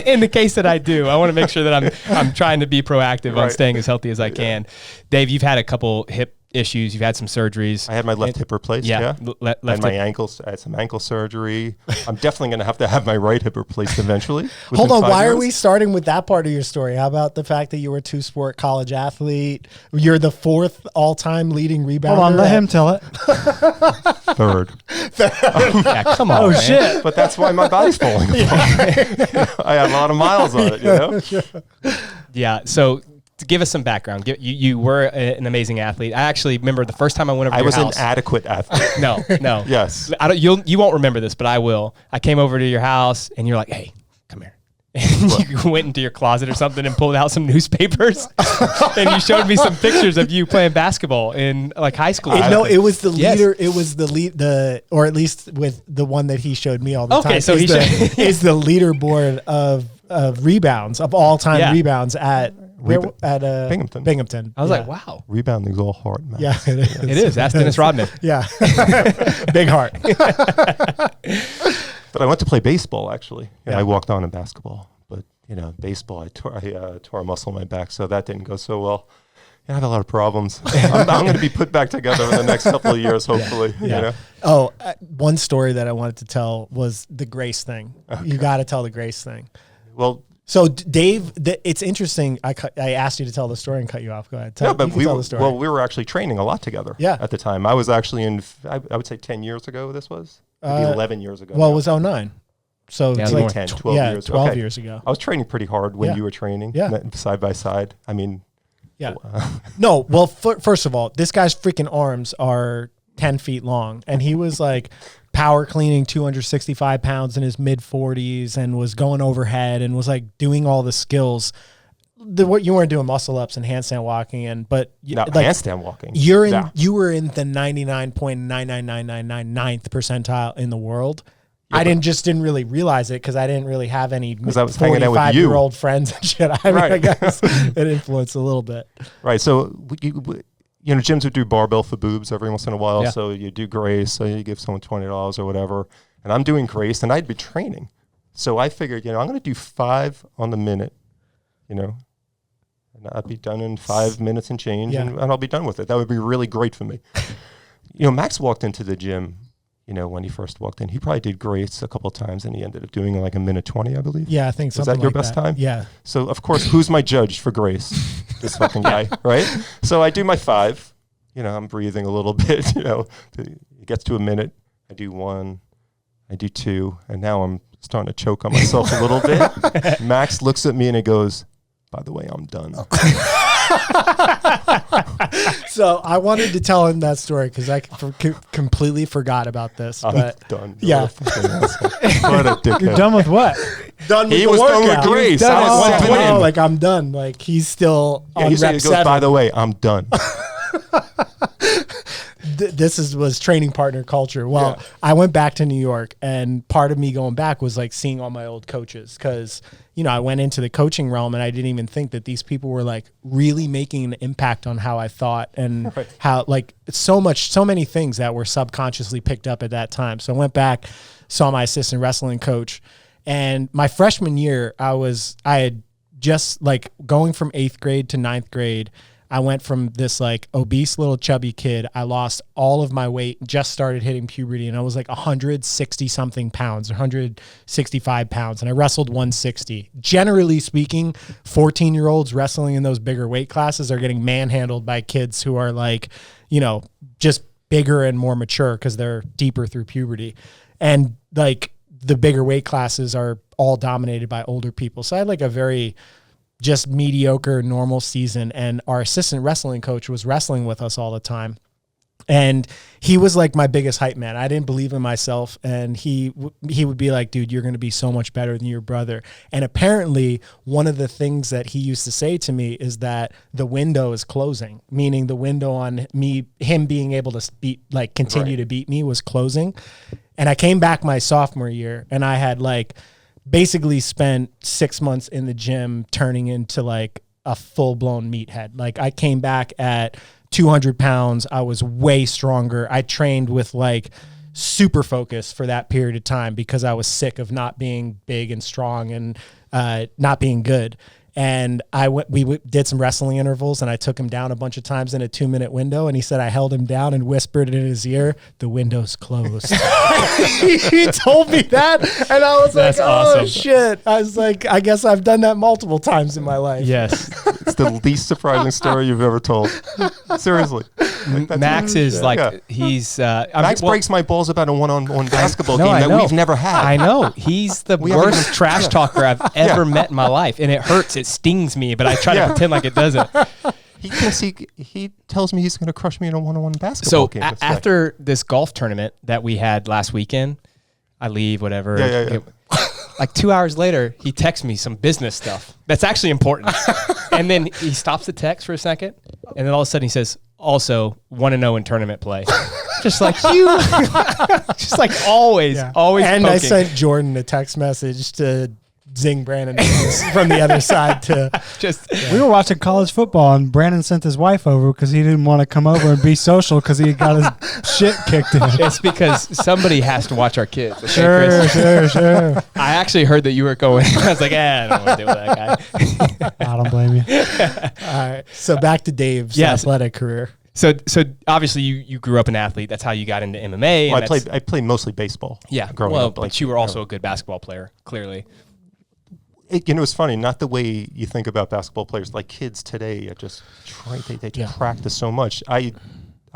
in the case that I do, I want to make sure that I'm trying to be proactive on staying as healthy as I can. Dave, you've had a couple hip issues. You've had some surgeries. I had my left hip replaced. Yeah. Left and my ankles. I had some ankle surgery. I'm definitely going to have my right hip replaced eventually. Hold on. Why are we starting with that part of your story? How about the fact that you were a 2-sport college athlete? You're the 4th all-time leading rebounder. Hold on. Let him tell it. 3rd. Yeah, come on. Oh, man. shit. But that's why my body's falling apart. I had a lot of miles on it, Yeah. So, to give us some background, you were an amazing athlete. I actually remember the first time I went over to your house. I was an adequate athlete. No. Yes. You won't remember this, but I will. I came over to your house, and you're like, hey, come here. And you went into your closet or something and pulled out some newspapers, and you showed me some pictures of you playing basketball in high school. It was the leader. It was or at least with the one that he showed me all the time. Okay, so is the leaderboard of rebounds of all time rebounds at Binghamton. I was like, wow. Rebounding's all hard, man. Yeah, it is. It is. Ask Dennis Rodman. Yeah. Big heart. But I went to play baseball, actually. I walked on in basketball. But, baseball, I tore a muscle in my back, so that didn't go so well. I have a lot of problems. I'm going to be put back together in the next couple of years, hopefully. Yeah. Oh, one story that I wanted to tell was the Grace thing. Okay. You got to tell the Grace thing. Well, so Dave, it's interesting. I asked you to tell the story and cut you off. Go ahead. Tell the story. Well, we were actually training a lot together. Yeah. At the time, I was actually I would say 10 years ago. This was maybe 11 years ago. Well, it was 2009. So it's like 10, 12 years. 12 years ago. I was training pretty hard when you were training. Yeah. Side by side. I mean. Yeah. No. Well, first of all, this guy's freaking arms are 10 feet long, and he was like power cleaning 265 pounds in his mid 40s and was going overhead and was like doing all the skills. What you weren't doing muscle ups and handstand walking handstand walking. You were in the 99.99999 percentile in the world. Yeah, I didn't really realize it because I didn't really have any 45-year-old friends and shit. I guess it influenced a little bit. Right. So gyms would do barbell for boobs every once in a while. Yeah. So you do Grace, so you give someone $20 or whatever. And I'm doing Grace, and I'd be training. So I figured, I'm going to do 5 on the minute, and I'd be done in 5 minutes and change, and I'll be done with it. That would be really great for me. Max walked into the gym, when he first walked in. He probably did Grace a couple of times, and he ended up doing like a minute 20, I believe. Yeah, I think so. Was that your best time? Yeah. So, of course, who's my judge for Grace? This fucking guy, right? So I do my 5. I'm breathing a little bit. It gets to a minute. I do 1. I do 2. And now I'm starting to choke on myself a little bit. Max looks at me and he goes, by the way, I'm done. So I wanted to tell him that story because I completely forgot about this. I'm But done. Yeah. What a dickhead. You're done with what? done with He the was done with workout. Grace. done I was at 7 in. like I'm done. Like he's still Yeah, on he said, rep he goes, 7. by the way, I'm done. This was training partner culture. Well, Yeah. I went back to New York, and part of me going back was like seeing all my old coaches because, I went into the coaching realm and I didn't even think that these people were like really making an impact on how I thought and how like so many things that were subconsciously picked up at that time. So I went back, saw my assistant wrestling coach, and my freshman year, I had just like going from 8th grade to 9th grade. I went from this like obese little chubby kid. I lost all of my weight, just started hitting puberty, and I was like 160 something pounds, 165 pounds, and I wrestled 160. Generally speaking, 14-year-olds wrestling in those bigger weight classes are getting manhandled by kids who are like, just bigger and more mature because they're deeper through puberty. And like the bigger weight classes are all dominated by older people. So I had like a very just mediocre normal season, and our assistant wrestling coach was wrestling with us all the time, and he was like my biggest hype man. I didn't believe in myself, and he would be like, dude, you're going to be so much better than your brother. And apparently one of the things that he used to say to me is that the window is closing, meaning the window on him being able to continue to beat me was closing. And I came back my sophomore year, and I had like basically spent 6 months in the gym turning into like a full-blown meathead. Like I came back at 200 pounds. I was way stronger. I trained with like super focus for that period of time because I was sick of not being big and strong and not being good. And we did some wrestling intervals, and I took him down a bunch of times in a 2-minute window. And he said I held him down and whispered in his ear, "The window's closed." He told me that, and I was That's like, "Oh awesome. shit!" I was like, "I guess I've done that multiple times in my life." Yes. It's the least surprising story you've ever told. Seriously. Like, that's Max is like, Yeah. he's... Max breaks my balls about a one-on-one basketball No, game I that know. we've never had. I know. He's the We haven't worst even- trash talker I've ever met in my life. And it hurts. It stings me, but I try to pretend like it doesn't. He thinks he tells me he's going to crush me in a one-on-one basketball So game. after this golf tournament that we had last weekend, I leave, whatever. Yeah. Like 2 hours later, he texts me some business stuff that's actually important. And then he stops the text for a second. And then all of a sudden he says, also, want to know in tournament play. Just like you. Just like always. Yeah. Always And I poking. sent Jordan a text message to zing Brannen from the other side to Just We were watching college football, and Brandon sent his wife over because he didn't want to come over and be social because he got his shit kicked in. it's because somebody has to watch our kids. Okay, Sure, Chris? sure. I actually heard that you were going. I was like, I don't want to deal with that guy. I don't blame you. all right. So back to Dave's Yes. athletic career. So obviously you grew up an athlete. That's how you got into MMA. Well, and I played mostly baseball. yeah. growing Well, up. but you were also a good basketball player, clearly. It's funny, not the way you think about basketball players. Like kids today are just they practice so much.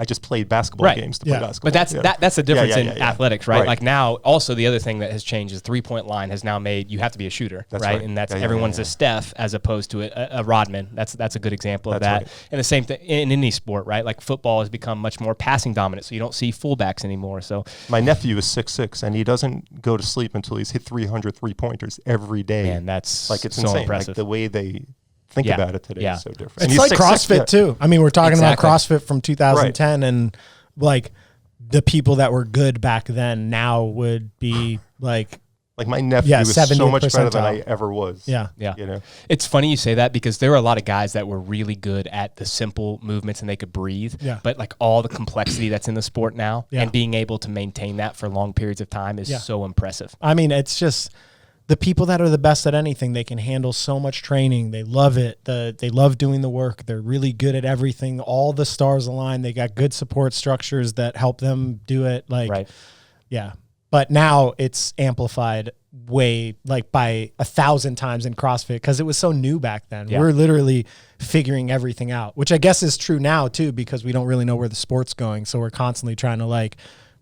I just played basketball games to play basketball. But that's the difference in yeah. athletics, right? Like now, also the other thing that has changed is 3-point line has now made you have to be a shooter, That's right? right. And that's Yeah, everyone's yeah. a Steph as opposed to a Rodman. That's a good example of That's that. right. And the same thing in any sport, right? Like football has become much more passing dominant, so you don't see fullbacks anymore. So My nephew is 6'6", and he doesn't go to sleep until he's hit 300 3-pointers every day. man, that's Like it's so insane. impressive. Like the way they think Yeah. about it today Yeah. is so different. It's And he's like 6'6", CrossFit yeah. too. I mean, we're talking Exactly. about CrossFit from 2010 and like the people that were good back then now would be like, Like my nephew Yeah, is so 70th much better than percentile. I ever was. yeah. Yeah. You know? It's funny you say that because there were a lot of guys that were really good at the simple movements and they could breathe. Yeah. But like all the complexity that's in the sport now Yeah. and being able to maintain that for long periods of time is Yeah. so impressive. I mean, it's just the people that are the best at anything. They can handle so much training. They love it. They love doing the work. They're really good at everything. All the stars align. They got good support structures that help them do it. Like, Right. yeah. But now it's amplified way like by 1,000 times in CrossFit because it was so new back then. Yeah. We're literally figuring everything out, which I guess is true now too because we don't really know where the sport's going. So we're constantly trying to like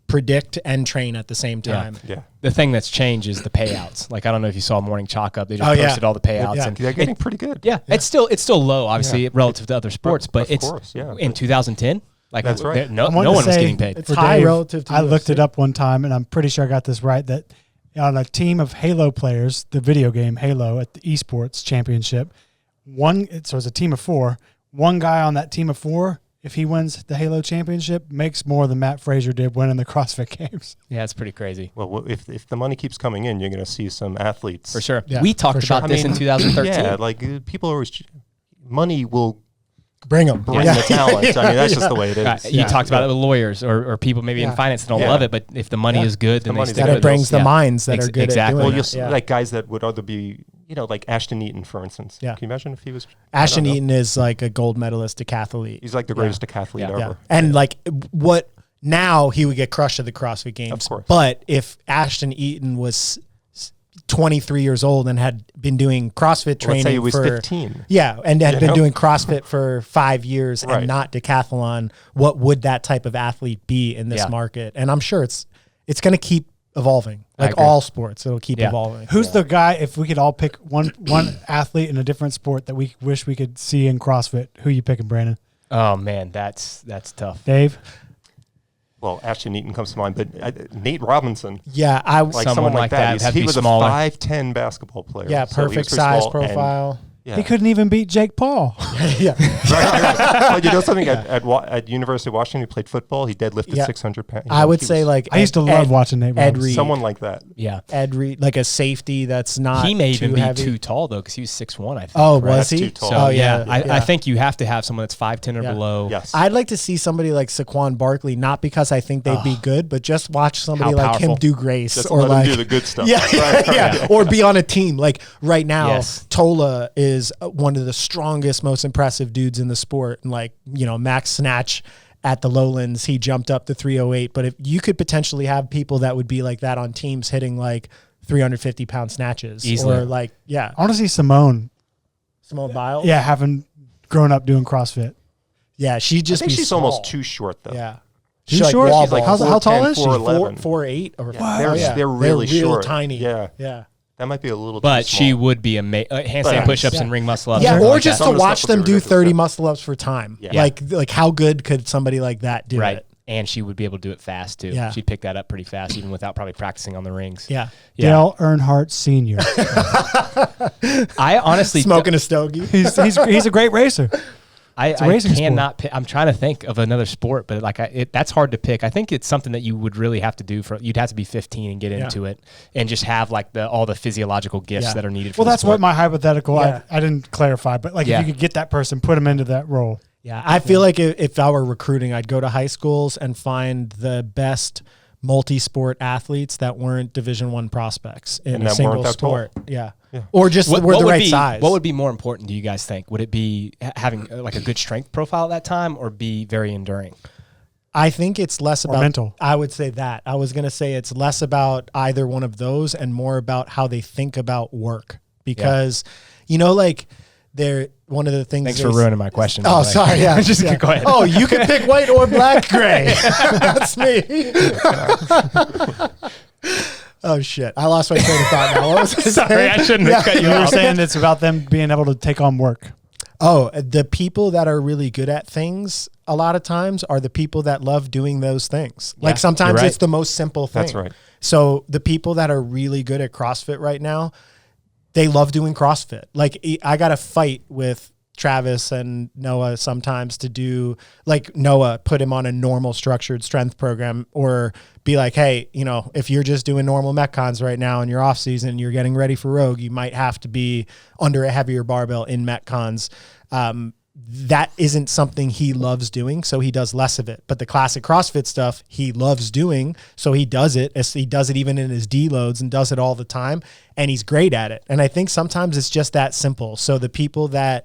predict and train at the same time. Yeah. The thing that's changed is the payouts. Like, I don't know if you saw Morning Chalk Up. They just Oh, yeah. posted all the payouts. Yeah. And They're getting pretty good. yeah, it's still low, obviously, relative to other sports, but Of course, yeah. in 2010, like, That's right. no I wanted one to was say getting paid. It's for high Dave, relative to I looked UFC. it up one time, and I'm pretty sure I got this right, that on a team of Halo players, the video game Halo at the esports championship, so it's a team of 4. One guy on that team of 4, if he wins the Halo championship, makes more than Matt Frazier did winning the CrossFit Games. Yeah, it's pretty crazy. Well, if the money keeps coming in, you're going to see some athletes. For sure. Yeah, We talked for sure. about this in 2013. Yeah, like people always, money will Bring them. bring the talent. I mean, that's just the way it is. You talked about it with lawyers or people maybe in Yeah. finance that don't Yeah. love it, but if the money is good, then The they money's stick good. That with it brings the Yeah. minds that are good exactly. at Well, doing you'll it. see, Yeah. like guys that would either be, like Ashton Eaton, for instance. Yeah. Can you imagine if he was? Ashton I don't know. Eaton is like a gold medalist decathlete. He's like the greatest decathlete Yeah. ever. Yeah. And like what now he would get crushed at the CrossFit Games. Of course. But if Ashton Eaton was 23 years old and had been doing CrossFit training Let's say he was for 15. Yeah, and had You been know? doing CrossFit for 5 years Right. and not decathlon, what would that type of athlete be in this Yeah. market? And I'm sure it's going to keep evolving. I Like agree. all sports, it'll keep Yeah. evolving. Who's the guy, if we could all pick one athlete in a different sport that we wish we could see in CrossFit, who you picking, Brandon? Oh, man, that's tough. Dave? Well, Ashton Eaton comes to mind, but Nate Robinson, Yeah, like someone like that. would have to He be was smaller. a 5'10" basketball player. yeah, So he was perfect pretty size small and- profile. yeah. He couldn't even beat Jake Paul. Yeah. But you know something? At University of Washington, he played football. He deadlifted Yeah. 600 pounds. I would say like I used to love watching Nate Ed Robinson. Reed. someone like that. Yeah. Ed Reed, like a safety that's not He may even too be heavy. too tall, though, because he was 6'1", I think. Oh, correct? was That's he? too tall. So, Oh, yeah, yeah. I think you have to have someone that's 5'10" or Yeah. below. Yes. I'd like to see somebody like Saquon Barkley, not because I think they'd be good, but just watch somebody How like powerful. him do grace Just or let like him do the good stuff. Yeah, Right, yeah, or be on a team. Like right now, Yes. Tola is one of the strongest, most impressive dudes in the sport. And like, Max Snatch at the Lowlands, he jumped up to 308. But if you could potentially have people that would be like that on teams hitting like 350-pound snatches. Easily. Or like, yeah, I want to see Simone. Simone Biles. Yeah, having grown up doing CrossFit. Yeah, she I just think be she's small. almost too short, though. Yeah. Too She's short? wall She's like ball. how tall is she? 4'11". 4'8" or They're really real short. tiny. Yeah. Yeah. That might be a little But too small. she would be handstand push-ups Yeah. and ring muscle ups. Yeah, something or like just that. to Some of the watch stuff will them do do ridiculous 30 stuff. muscle ups for time. Yeah. Like how good could somebody like that do Right. it? And she would be able to do it fast, too. Yeah. She'd pick that up pretty fast, even without probably practicing on the rings. Yeah. Yeah. Dale Earnhardt Sr. I honestly Smoking a stogie. he's a great racer. I a racing cannot pick. I'm trying to think of another sport, but that's hard to pick. I think it's something that you would really have to do you'd have to be 15 and get into it and just have like all the physiological gifts Yeah. that are needed for Well, the that's sport. what my hypothetical, Yeah. I didn't clarify, but like Yeah. if you could get that person, put them into that role. Yeah. I feel like if I were recruiting, I'd go to high schools and find the best multi-sport athletes that weren't Division I prospects in And a that single weren't that tall. sport. Yeah. Or just were the would right be, size. What would be more important, do you guys think? Would it be having like a good strength profile at that time or be very enduring? I think it's less about mental. I would say that. I was going to say it's less about either one of those and more about how they think about work. Because, like they're one of the things. Thanks for ruining my question. Oh, sorry. Yeah. Just go ahead. Oh, you can pick white or black, gray. That's me. Oh, shit. I lost my train of thought now. What was I Sorry, saying? I shouldn't have cut you You were off. saying it's about them being able to take on work. Oh, the people that are really good at things a lot of times are the people that love doing those things. Like sometimes you're right. it's the most simple thing. That's right. So the people that are really good at CrossFit right now, they love doing CrossFit. Like I got to fight with Travis and Noah sometimes to do, like Noah put him on a normal structured strength program or be like, hey, if you're just doing normal Metcons right now in your off season, you're getting ready for Rogue, you might have to be under a heavier barbell in Metcons. That isn't something he loves doing, so he does less of it. But the classic CrossFit stuff he loves doing, so he does it. He does it even in his deloads and does it all the time, and he's great at it. And I think sometimes it's just that simple. So the people that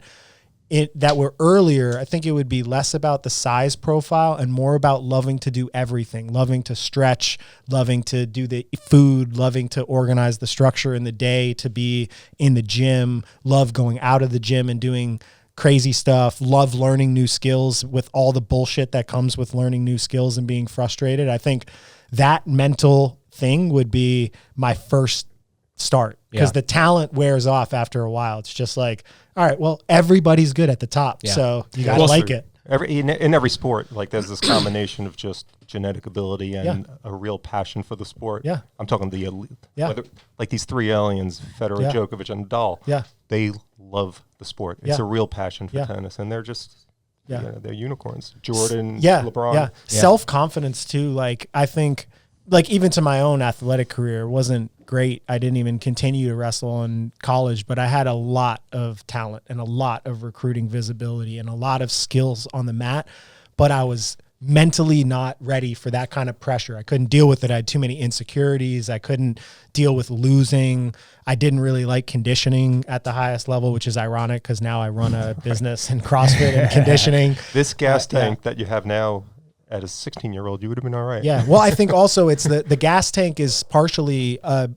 were earlier, I think it would be less about the size profile and more about loving to do everything, loving to stretch, loving to do the food, loving to organize the structure in the day, to be in the gym, love going out of the gym and doing crazy stuff, love learning new skills with all the bullshit that comes with learning new skills and being frustrated. I think that mental thing would be my first start, because the talent wears off after a while. It's just like, all right, well, everybody's good at the top, so you gotta like it. In every sport, like there's this combination of just genetic ability and a real passion for the sport. Yeah. I'm talking the elite. Yeah. Like these three aliens, Federer, Djokovic, and Nadal. Yeah. They love the sport. It's a real passion for tennis, and they're just they're unicorns. Jordan, LeBron. Yeah. Self-confidence too. Like I think, like even to my own athletic career, wasn't great. I didn't even continue to wrestle in college, but I had a lot of talent and a lot of recruiting visibility and a lot of skills on the mat, but I was mentally not ready for that kind of pressure. I couldn't deal with it. I had too many insecurities. I couldn't deal with losing. I didn't really like conditioning at the highest level, which is ironic because now I run a business in CrossFit and conditioning. This gas tank that you have now, at a 16-year-old, you would have been all right. Yeah. Well, I think also it's the gas tank is partially a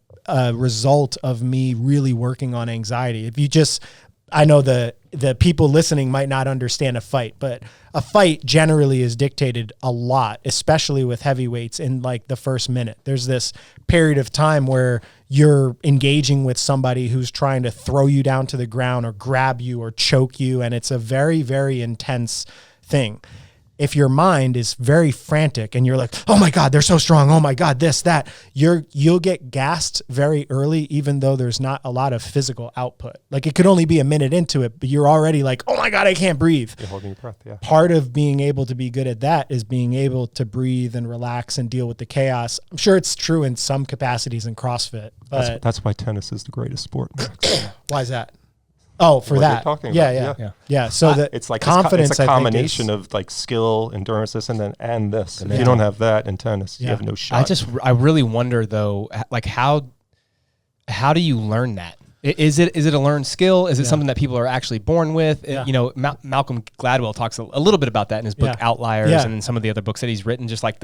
result of me really working on anxiety. If you just, I know the people listening might not understand a fight, but a fight generally is dictated a lot, especially with heavyweights, in like the first minute. There's this period of time where you're engaging with somebody who's trying to throw you down to the ground or grab you or choke you. And it's a very, very intense thing. If your mind is very frantic and you're like, oh my God, they're so strong. Oh my God, this, that, you'll get gassed very early, even though there's not a lot of physical output. Like it could only be a minute into it, but you're already like, oh my God, I can't breathe. You're holding your breath, yeah. Part of being able to be good at that is being able to breathe and relax and deal with the chaos. I'm sure it's true in some capacities in CrossFit, but that's why tennis is the greatest sport. why is that? Oh, for that. Yeah. So that it's like confidence. It's a combination of like skill, endurance, this, and this. If you don't have that in tennis, you have no shot. I really wonder though, like how do you learn that? Is it a learned skill? Is it something that people are actually born with? You know, Malcolm Gladwell talks a little bit about that in his book Outliers and in some of the other books that he's written, just like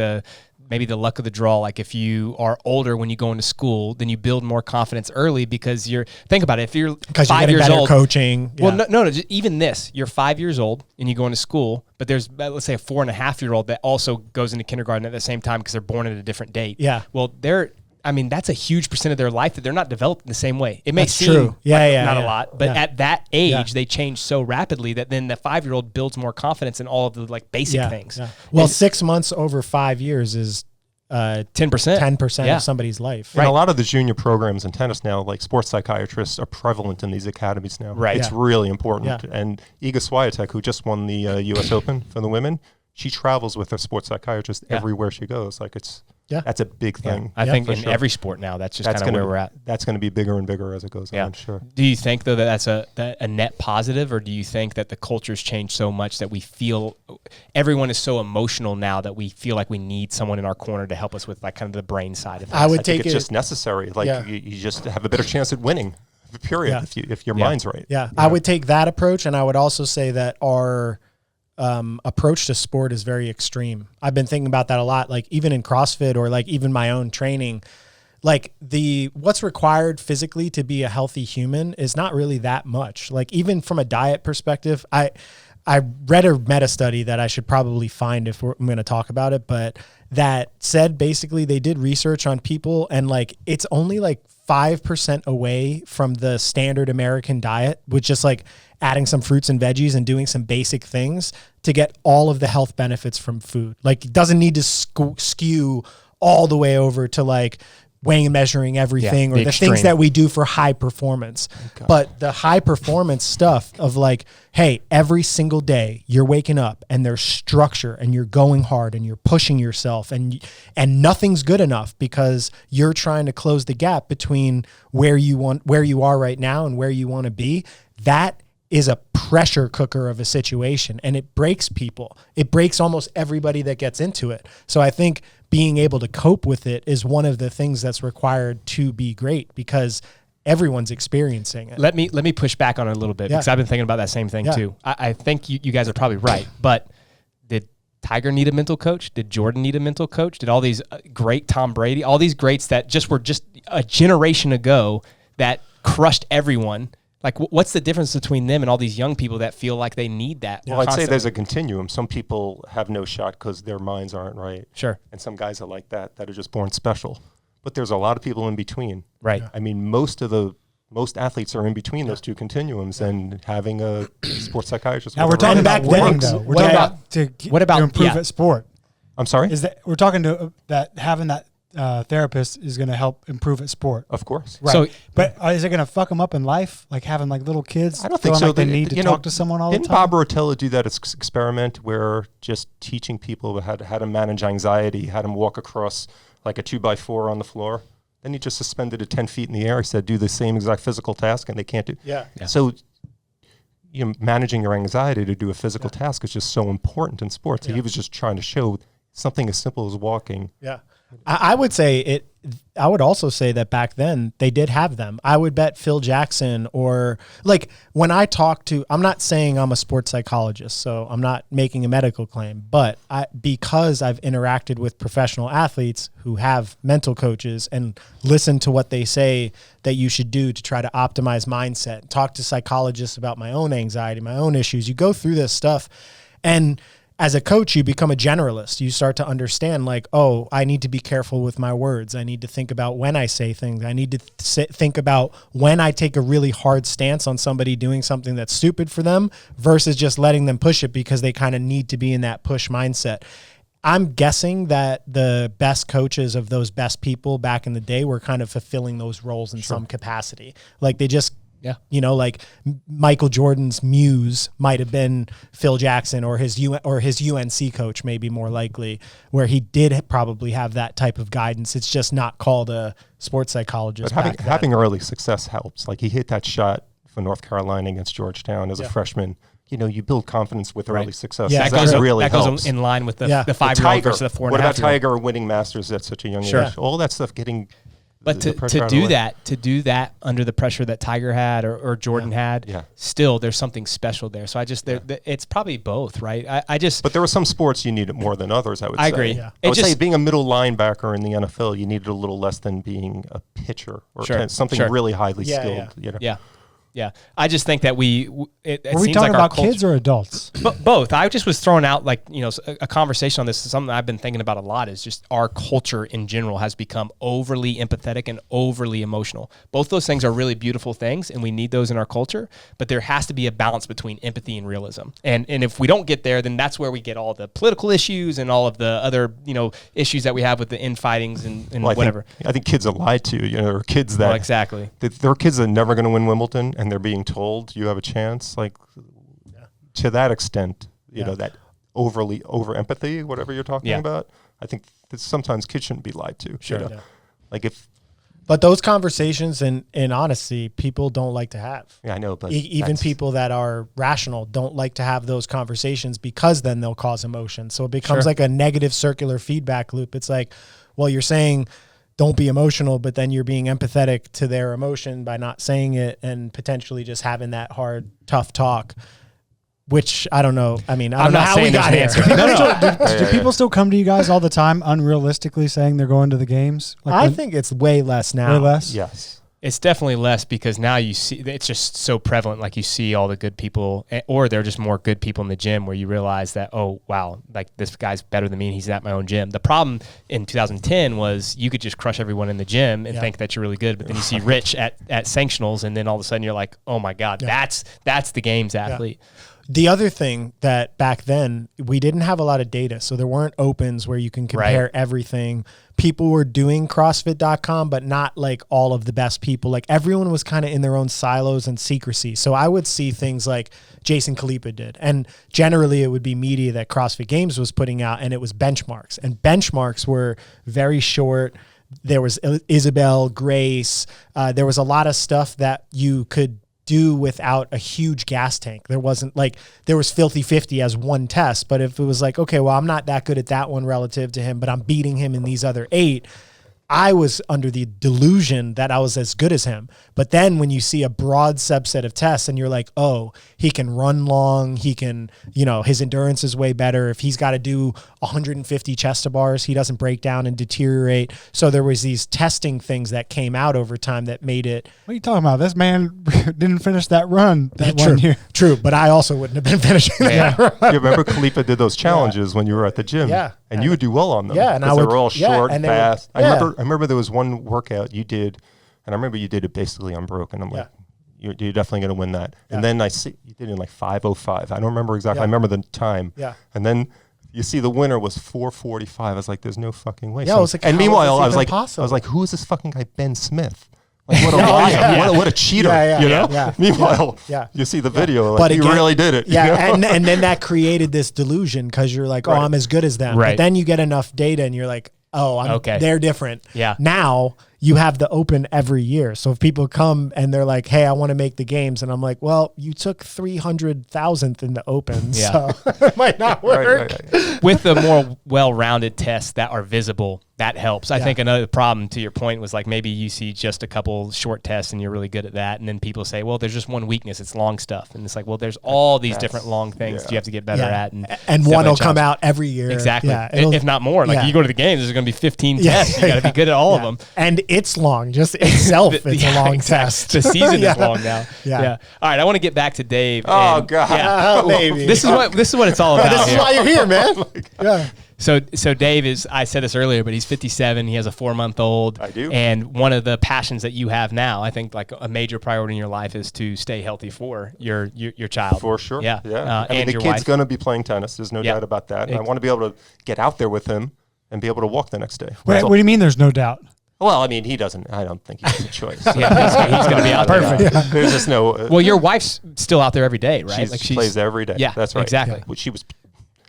maybe the luck of the draw. Like if you are older when you go into school, then you build more confidence early because think about it. If you're 5 years old, coaching. Well, no, even this, you're 5 years old and you go into school, but there's, let's say, a 4.5-year-old that also goes into kindergarten at the same time because they're born at a different date. Yeah. Well, that's a huge percent of their life that they're not developed in the same way. It may seem true. not a lot, but at that age, they change so rapidly that then the 5-year-old builds more confidence in all of the like basic things. Yeah. Well, 6 months over 5 years is 10% of somebody's life. And a lot of the junior programs in tennis now, like sports psychiatrists, are prevalent in these academies now. Right. It's really important. Yeah. And Iga Swiatek, who just won the U.S. Open for the women, she travels with her sports psychiatrist everywhere she goes. Like that's a big thing. I think in every sport now, that's just kind of where we're at. That's going to be bigger and bigger as it goes on, sure. Do you think, though, that that's a net positive, or do you think that the culture's changed so much that we feel everyone is so emotional now that we feel like we need someone in our corner to help us with like kind of the brain side of things? I think it's just necessary. Like you just have a better chance at winning, period, if your mind's right. Yeah, I would take that approach, and I would also say that our approach to sport is very extreme. I've been thinking about that a lot, like even in CrossFit or like even my own training, like what's required physically to be a healthy human is not really that much. Like even from a diet perspective, I read a meta study that I should probably find if I'm going to talk about it, but that said basically they did research on people and like it's only like 5% away from the standard American diet, with just like adding some fruits and veggies and doing some basic things to get all of the health benefits from food. Like it doesn't need to skew all the way over to like weighing and measuring everything or the things that we do for high performance. But the high performance stuff of like, hey, every single day you're waking up and there's structure and you're going hard and you're pushing yourself and nothing's good enough because you're trying to close the gap between where you are right now and where you want to be. That is a pressure cooker of a situation, and it breaks people. It breaks almost everybody that gets into it. So I think being able to cope with it is one of the things that's required to be great, because everyone's experiencing it. Let me push back on it a little bit, because I've been thinking about that same thing too. I think you guys are probably right, but did Tiger need a mental coach? Did Jordan need a mental coach? Did all these great Tom Brady, all these greats that were just a generation ago that crushed everyone, Like, what's the difference between them and all these young people that feel like they need that? Well, I'd say there's a continuum. Some people have no shot because their minds aren't right. Sure. And some guys are like that are just born special. But there's a lot of people in between. Right. I mean, most athletes are in between those two continuums, and having a sports psychiatrist. Now we're talking about winning, though. We're talking about to improve at sport. I'm sorry? Is that we're talking to that having that therapist is going to help improve at sport. Of course. Right. So, but is it going to fuck them up in life? Like having like little kids? I don't think so. Like they need to talk to someone all the time? Didn't Bob Rotella do that experiment where just teaching people how to manage anxiety, how to walk across like a 2x4 on the floor? Then he just suspended it 10 feet in the air. He said, do the same exact physical task, and they can't do. Yeah. So, managing your anxiety to do a physical task is just so important in sports. Yeah. He was just trying to show something as simple as walking. Yeah. I would say I would also say that back then they did have them. I would bet Phil Jackson, or like when I talk to, I'm not saying I'm a sports psychologist, so I'm not making a medical claim, but because I've interacted with professional athletes who have mental coaches and listen to what they say that you should do to try to optimize mindset, talk to psychologists about my own anxiety, my own issues. You go through this stuff, and as a coach, you become a generalist. You start to understand like, oh, I need to be careful with my words. I need to think about when I say things. I need to think about when I take a really hard stance on somebody doing something that's stupid for them versus just letting them push it because they kind of need to be in that push mindset. I'm guessing that the best coaches of those best people back in the day were kind of fulfilling those roles in some capacity. Like they just, like Michael Jordan's muse might have been Phil Jackson or his UNC coach, maybe more likely, where he did probably have that type of guidance. It's just not called a sports psychologist. But having early success helps. Like he hit that shot for North Carolina against Georgetown as a freshman. You build confidence with early success. Yeah, that goes in line with the 5-year-old versus the 4.5-year-old. What about Tiger winning Masters at such a young age? All that stuff getting. But to do that under the pressure that Tiger had or Jordan had, still there's something special there. So it's probably both, right? But there were some sports you needed more than others. I would say. I agree. Yeah. I would say being a middle linebacker in the NFL, you needed a little less than being a pitcher or something really highly skilled. Yeah, I just think that it Were we seems talking like about kids or adults? Both. I just was throwing out a conversation on this. Something I've been thinking about a lot is just our culture in general has become overly empathetic and overly emotional. Both those things are really beautiful things, and we need those in our culture. But there has to be a balance between empathy and realism. And if we don't get there, then that's where we get all the political issues and all of the other issues that we have with the infightings and whatever. I think kids are lied to. There are kids that exactly. There are kids that are never going to win Wimbledon. And they're being told you have a chance, to that extent, that over empathy, whatever you're talking about. I think that sometimes kids shouldn't be lied to. Sure. But those conversations in honesty, people don't like to have. Yeah, I know. But even people that are rational don't like to have those conversations because then they'll cause emotion. So it becomes like a negative circular feedback loop. It's like, well, you're saying don't be emotional, but then you're being empathetic to their emotion by not saying it and potentially just having that hard, tough talk, which I don't know. I mean, I don't know how we got here. Do people still come to you guys all the time unrealistically saying they're going to the games? I think it's way less now. Way less? Yes. It's definitely less because now you see it's just so prevalent. Like you see all the good people, or there are just more good people in the gym where you realize that, oh, wow, like this guy's better than me and he's at my own gym. The problem in 2010 was you could just crush everyone in the gym and think that you're really good. But then you see Rich at sanctionals and then all of a sudden you're like, oh, my God, that's the games athlete. Yeah. The other thing that back then, we didn't have a lot of data. So there weren't opens where you can compare everything. People were doing CrossFit.com, but not like all of the best people. Like everyone was kind of in their own silos and secrecy. So I would see things like Jason Khalipa did. And generally it would be media that CrossFit Games was putting out, and it was benchmarks. And benchmarks were very short. There was Isabel, Grace. There was a lot of stuff that you could do without a huge gas tank. There wasn't there was Filthy 50 as one test, but if it was like, okay, well, I'm not that good at that one relative to him, but I'm beating him in these other 8, I was under the delusion that I was as good as him. But then when you see a broad subset of tests and you're like, oh, he can run long, he can, his endurance is way better. If he's got to do 150 chest to bars, he doesn't break down and deteriorate. So there was these testing things that came out over time that made it. What are you talking about? This man didn't finish that run that True, 1 year. True, but I also wouldn't have been finishing that run. You remember Khalifa did those challenges when you were at the gym? Yeah. And you would do well on them. Yeah, and they were all short and fast. Yeah. I remember there was one workout you did, and I remember you did it basically unbroken. I'm like, you're definitely going to win that. Yeah. And then I see you did it in like 5:05. I don't remember exactly. I remember the time. Yeah. And then you see the winner was 4:45. I was like, there's no fucking way. Yeah, I was like, and meanwhile, I was like, possible? who is this fucking guy, Ben Smith? Like, what a liar. What a cheater. Yeah. Meanwhile, Yeah. you see the video, like, But you again, really did it. Yeah, and then that created this delusion because you're like, oh, Right. I'm as good as them. Right. But then you get enough data and you're like, oh, Okay. they're different. Yeah. Now you have the open every year. So if people come and they're like, hey, I want to make the games. And I'm like, well, you took 300,000th in the open. Yeah. So it might not work. Right. With the more well-rounded tests that are visible, that helps. I Yeah. think another problem to your point was like maybe you see just a couple short tests and you're really good at that, and then people say, well, there's just one weakness, it's long stuff, and it's like, well, there's all these different long things you have to get better at, and one will come out every year. exactly, Yeah, if not more. Like you go to the games, there's going to be 15 tests. You got to be good at all of them. And it's long, just itself. It's a long test. The season Yeah. is long now. Yeah. All right, I want to get back to Dave. Oh, and- God. Yeah. Oh, baby. This is what it's all about. This is here. why you're here, man. Yeah. So Dave is, I said this earlier, but he's 57. He has a 4-month-old. I do. And one of the passions that you have now, I think like a major priority in your life is to stay healthy for your child. For sure. Yeah. I mean, and the your kid's wife. going to be playing tennis. There's no doubt about that. And I want to be able to get out there with him and be able to walk the next day. Wait, what do you mean there's no doubt? Well, I mean, he doesn't. I don't think he has a choice. Yeah, he's going to be out there. Perfect. There's just no. Well, your wife's still out there every day, right? She plays every day. Yeah, that's right. exactly. Which she was.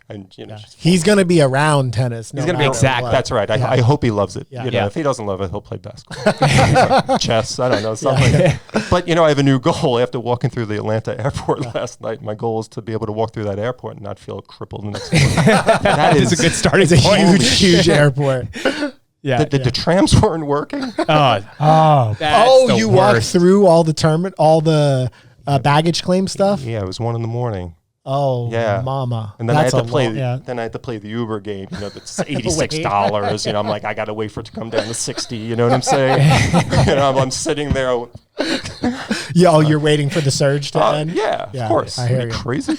And, He's going to be around tennis. he's going to be Exactly. That's right. I hope he loves it. Yeah. Yeah. If he doesn't love it, he'll play basketball, chess. I don't know, something like that. But I have a new goal. After walking through the Atlanta airport last night, my goal is to be able to walk through that airport and not feel crippled the next morning. That is a good starting It's a point. huge airport. Yeah. The trams weren't working. Oh, Oh, the you walked worst. through all the baggage claim stuff? Yeah, it was 1 a.m. Oh, Yeah. mama. And then That's I had to play. lot. yeah. Then I had to play the Uber game. That's $86. I'm like, I got to wait for it to come down to 60. You know what I'm saying? I'm sitting there. Yeah, you're waiting for the surge to end? Yeah, Yeah, of course. I hear Are you you. crazy?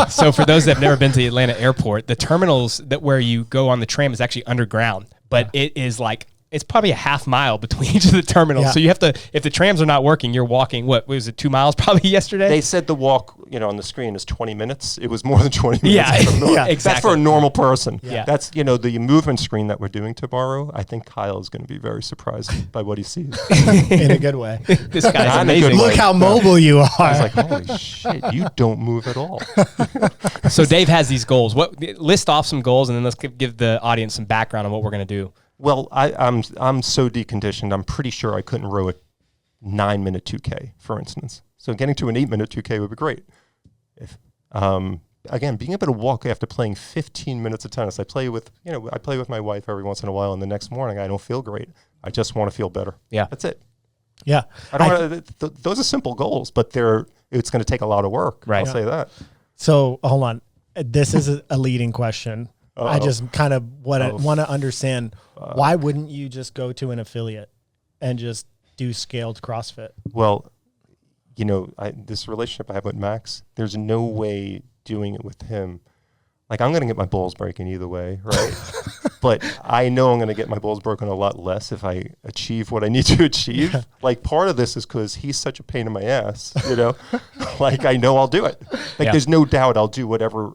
So for those that have never been to the Atlanta airport, the terminals where you go on the tram is actually underground, but it is like, it's probably a half mile between each of the terminals. Yeah. So you have to, if the trams are not working, you're walking, what was it, 2 miles probably yesterday? They said the walk, on the screen is 20 minutes. It was more than 20 minutes. Yeah, I don't know. yeah, That's exactly. for a normal person. Yeah. That's, the movement screen that we're doing tomorrow. I think Kyle is going to be very surprised by what he sees. In a good way. This guy's Not in a good amazing. way. Look how mobile you are. I was like, holy shit, you don't move at all. So Dave has these goals. List off some goals, and then let's give the audience some background on what we're going to do. Well, I'm so deconditioned. I'm pretty sure I couldn't row a 9-minute 2K, for instance. So getting to an 8-minute 2K would be great. If again, being able to walk after playing 15 minutes of tennis, I play with my wife every once in a while, and the next morning I don't feel great. I just want to feel better. Yeah. That's it. Yeah. I don't wanna, those are simple goals, but it's going to take a lot of work. Right. I'll say that. So hold on. This is a leading question. I just kind of want to understand, why wouldn't you just go to an affiliate and just do scaled CrossFit? Well, this relationship I have with Max, there's no way doing it with him. Like, I'm going to get my balls breaking either way, right? But I know I'm going to get my balls broken a lot less if I achieve what I need to achieve. Yeah. Like, part of this is because he's such a pain in my ass, Like, I know I'll do it. Like, there's no doubt I'll do whatever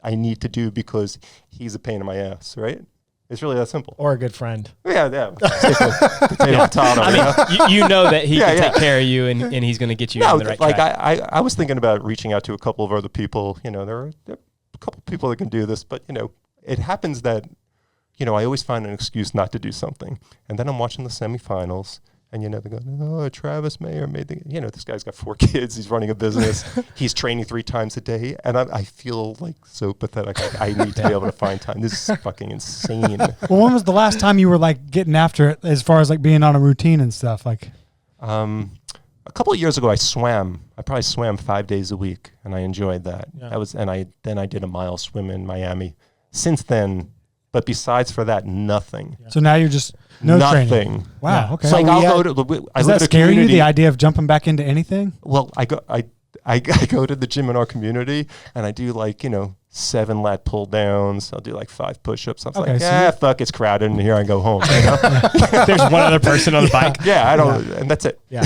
I need to do because he's a pain in my ass, right? It's really that simple. Or a good friend? Yeah. Potato, I mean, you know that he can Yeah. take care of you, and he's going to get you on the right like track. I was thinking about reaching out to a couple of other people. There are a couple people that can do this, but it happens that I always find an excuse not to do something, and then I'm watching the semifinals, And, they're going, oh, Travis Mayer made this guy's got 4 kids. He's running a business. He's training 3 times a day. And I feel like so pathetic. Like, I need to be able to find time. This is fucking insane. Well, when was the last time you were like getting after it as far as like being on a routine and stuff? Like, a couple of years ago, I swam. I probably swam 5 days a week, and I enjoyed that. Yeah. Then I did a mile swim in Miami. Since then, but besides for that, nothing. Yeah. So now you're just nothing. Training. Wow. Yeah. Okay. So like I'll go to. Does that scare you? The idea of jumping back into anything? Well, I go to the gym in our community, and I do 7 lat pull downs. I'll do 5 push-ups. I was like, fuck, it's crowded in here. I go home. There's one other person on the bike. Yeah, I don't, and that's it. Yeah.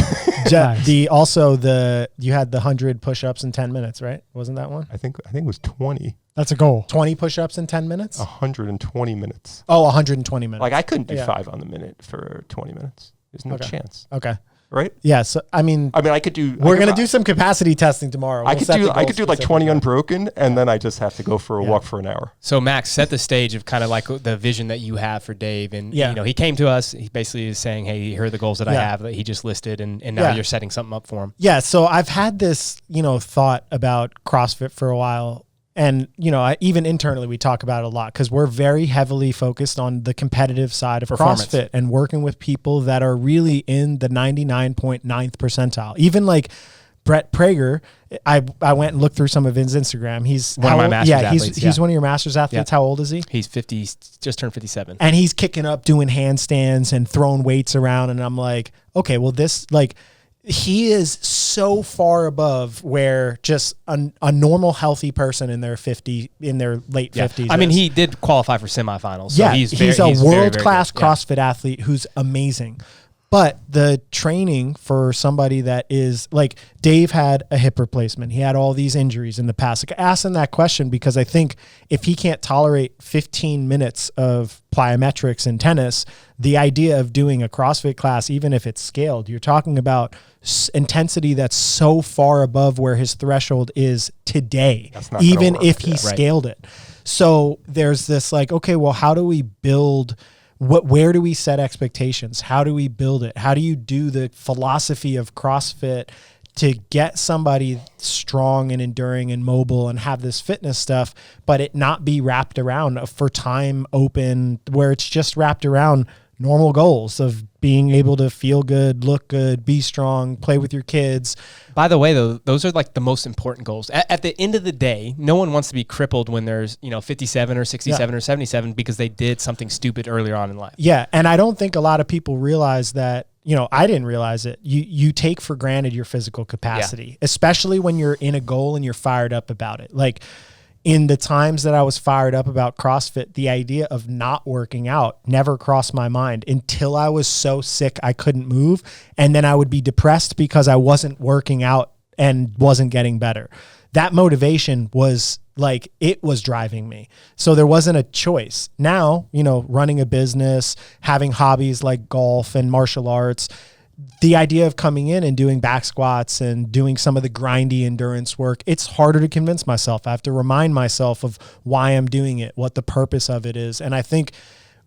Nice. You had the 100 push-ups in 10 minutes, right? Wasn't that one? I think it was 20. That's a goal. 20 push-ups in 10 minutes? 120 minutes. Oh, 120 minutes. Like I couldn't do 5 on the minute for 20 minutes. There's no chance. Okay. Right? Yeah. So I could do. We're gonna do some capacity testing tomorrow. I could do 20 unbroken, and then I just have to go for a walk for an hour. So Max, set the stage of kind of like the vision that you have for Dave, and he came to us. He basically is saying, "Hey, here are the goals that I have that he just listed, and now you're setting something up for him." Yeah. So I've had this thought about CrossFit for a while. And, even internally, we talk about it a lot because we're very heavily focused on the competitive side of CrossFit and working with people that are really in the 99.9th percentile. Even like Brett Prager, I went and looked through some of his Instagram. He's one of my master's athletes. He's one of your master's athletes. Yeah. How old is he? He's 50, just turned 57. And he's kicking up, doing handstands and throwing weights around. And I'm like, okay, well, he is so far above where just a normal healthy person in their late 50s. I mean, he did qualify for semifinals. So yeah, he's a world-class very, very CrossFit athlete who's amazing. But the training for somebody that is like Dave had a hip replacement. He had all these injuries in the past. I asked him that question because I think if he can't tolerate 15 minutes of plyometrics in tennis, the idea of doing a CrossFit class, even if it's scaled, you're talking about intensity that's so far above where his threshold is today, even if he scaled it. So there's this okay, well, how do we build where do we set expectations? How do we build it? How do you do the philosophy of CrossFit to get somebody strong and enduring and mobile and have this fitness stuff, but it not be wrapped around for time open where it's just wrapped around normal goals of being able to feel good, look good, be strong, play with your kids. By the way, though, those are the most important goals. At the end of the day, no one wants to be crippled when there's 57 or 67 or 77 because they did something stupid earlier on in life. Yeah, and I don't think a lot of people realize that. I didn't realize it. You take for granted your physical capacity, especially when you're in a goal and you're fired up about it. Like in the times that I was fired up about CrossFit, the idea of not working out never crossed my mind until I was so sick I couldn't move. And then I would be depressed because I wasn't working out and wasn't getting better. That motivation was it was driving me. So there wasn't a choice. Now, running a business, having hobbies like golf and martial arts, the idea of coming in and doing back squats and doing some of the grindy endurance work, it's harder to convince myself. I have to remind myself of why I'm doing it, what the purpose of it is. And I think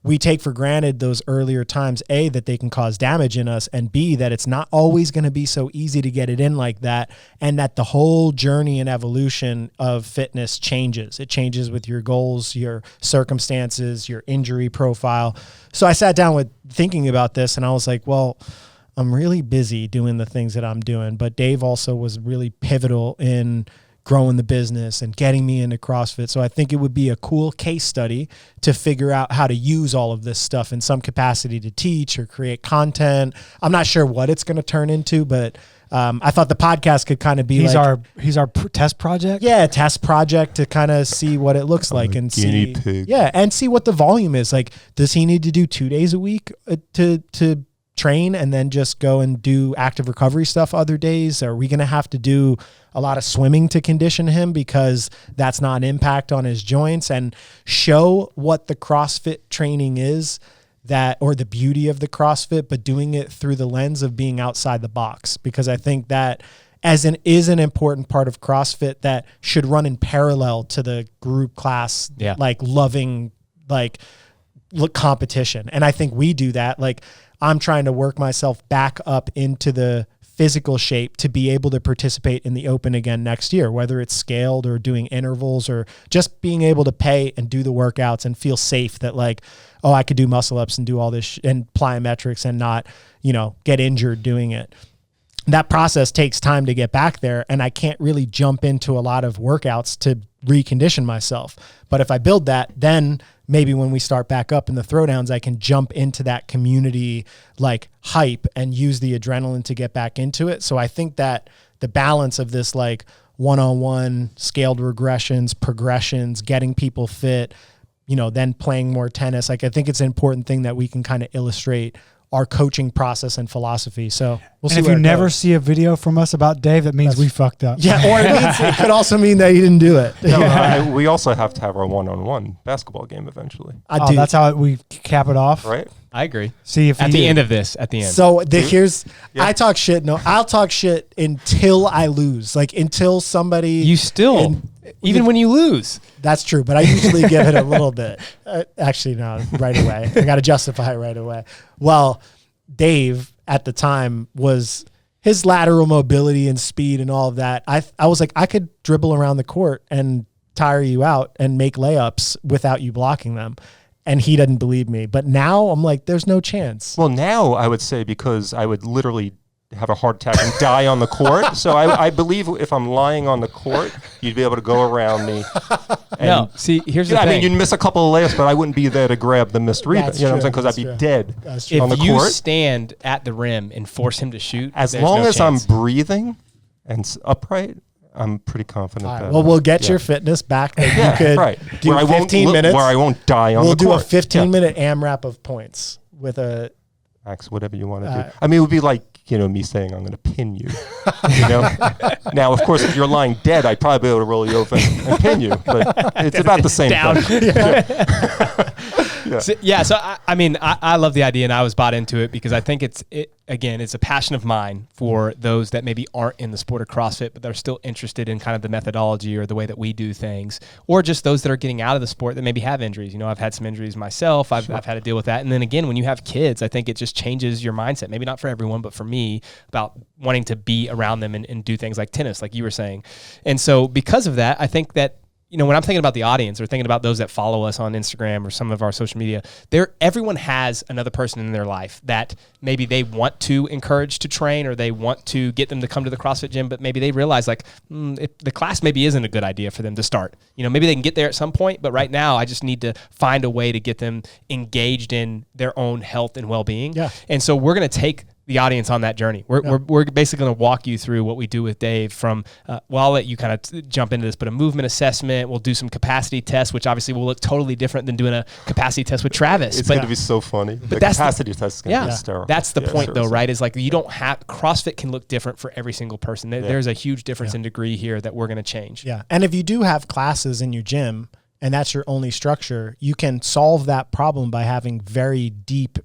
we take for granted those earlier times, A, that they can cause damage in us, and B, that it's not always going to be so easy to get it in like that, and that the whole journey and evolution of fitness changes. It changes with your goals, your circumstances, your injury profile. So I sat down with thinking about this, and I was like, well, I'm really busy doing the things that I'm doing, but Dave also was really pivotal in growing the business and getting me into CrossFit. So I think it would be a cool case study to figure out how to use all of this stuff in some capacity to teach or create content. I'm not sure what it's going to turn into, but I thought the podcast could kind of be he's our test project. Yeah, a test project to kind of see what it looks like and see. Pig. Yeah, and see what the volume is. Like, does he need to do 2 days a week to train and then just go and do active recovery stuff other days? Are we going to have to do a lot of swimming to condition him because that's not an impact on his joints? And show what the CrossFit training is, or the beauty of the CrossFit, but doing it through the lens of being outside the box. Because I think that is an important part of CrossFit that should run in parallel to the group class, loving, competition. And I think we do that. Like, I'm trying to work myself back up into the physical shape to be able to participate in the open again next year, whether it's scaled or doing intervals or just being able to pay and do the workouts and feel safe that like, oh, I could do muscle ups and do all this and plyometrics and not, get injured doing it. That process takes time to get back there, and I can't really jump into a lot of workouts to recondition myself. But if I build that, then maybe when we start back up in the throwdowns, I can jump into that community like hype and use the adrenaline to get back into it. So I think that the balance of this like one-on-one scaled regressions, progressions, getting people fit, then playing more tennis. Like, I think it's an important thing that we can kind of illustrate our coaching process and philosophy. So we'll see. And if you never see a video from us about Dave, that means we fucked up. Yeah, or it could also mean that you didn't do it. No, we also have to have our one-on-one basketball game eventually. That's how we cap it off. Right? I agree. See if at the end of this, So I talk shit. No, I'll talk shit until I lose. Like, until somebody. You still, even when you lose. That's true, but I usually give it a little bit. Actually, no, right away. I got to justify it right away. Well, Dave at the time was his lateral mobility and speed and all of that. I was like, I could dribble around the court and tire you out and make layups without you blocking them. And he didn't believe me. But now I'm like, there's no chance. Well, now I would say, because I would literally have a heart attack and die on the court. So I believe if I'm lying on the court, you'd be able to go around me. No, see, here's the thing. I mean, you'd miss a couple of layups, but I wouldn't be there to grab the missed rebound. That's you know what I'm saying? true. Because I'd be dead on the If you court. stand at the rim and force him to shoot, As there's long no as chance. I'm breathing and upright, I'm pretty confident. Right, that well, we'll get your fitness back. That you could do where 15 minutes. Where I won't die on the court. We'll do a 15-minute AMRAP of points with a... Max, whatever you want to do. I mean, it would be like, me saying I'm going to pin you. Now, of course, if you're lying dead, I'd probably be able to roll you over and pin you. But it's about the same thing. So I love the idea, and I was bought into it because I think it's a passion of mine for those that maybe aren't in the sport of CrossFit, but they're still interested in kind of the methodology or the way that we do things, or just those that are getting out of the sport that maybe have injuries. I've had some injuries myself. I've had to deal with that. And then again, when you have kids, I think it just changes your mindset. Maybe not for everyone, but for me, about wanting to be around them and do things like tennis, like you were saying. And so because of that, I think that when I'm thinking about the audience or thinking about those that follow us on Instagram or some of our social media, everyone has another person in their life that maybe they want to encourage to train, or they want to get them to come to the CrossFit gym, but maybe they realize like the class maybe isn't a good idea for them to start. Maybe they can get there at some point, but right now I just need to find a way to get them engaged in their own health and well-being. Yeah. And so we're going to take the audience on that journey. We're basically going to walk you through what we do with Dave from, I'll let you kind of jump into this, but a movement assessment. We'll do some capacity tests, which obviously will look totally different than doing a capacity test with Travis. It's going to be so funny. But the capacity test is going to be hysterical. That's the point though, right? Is like CrossFit can look different for every single person. There's a huge difference in degree here that we're going to change. Yeah. And if you do have classes in your gym and that's your only structure, you can solve that problem by having very deep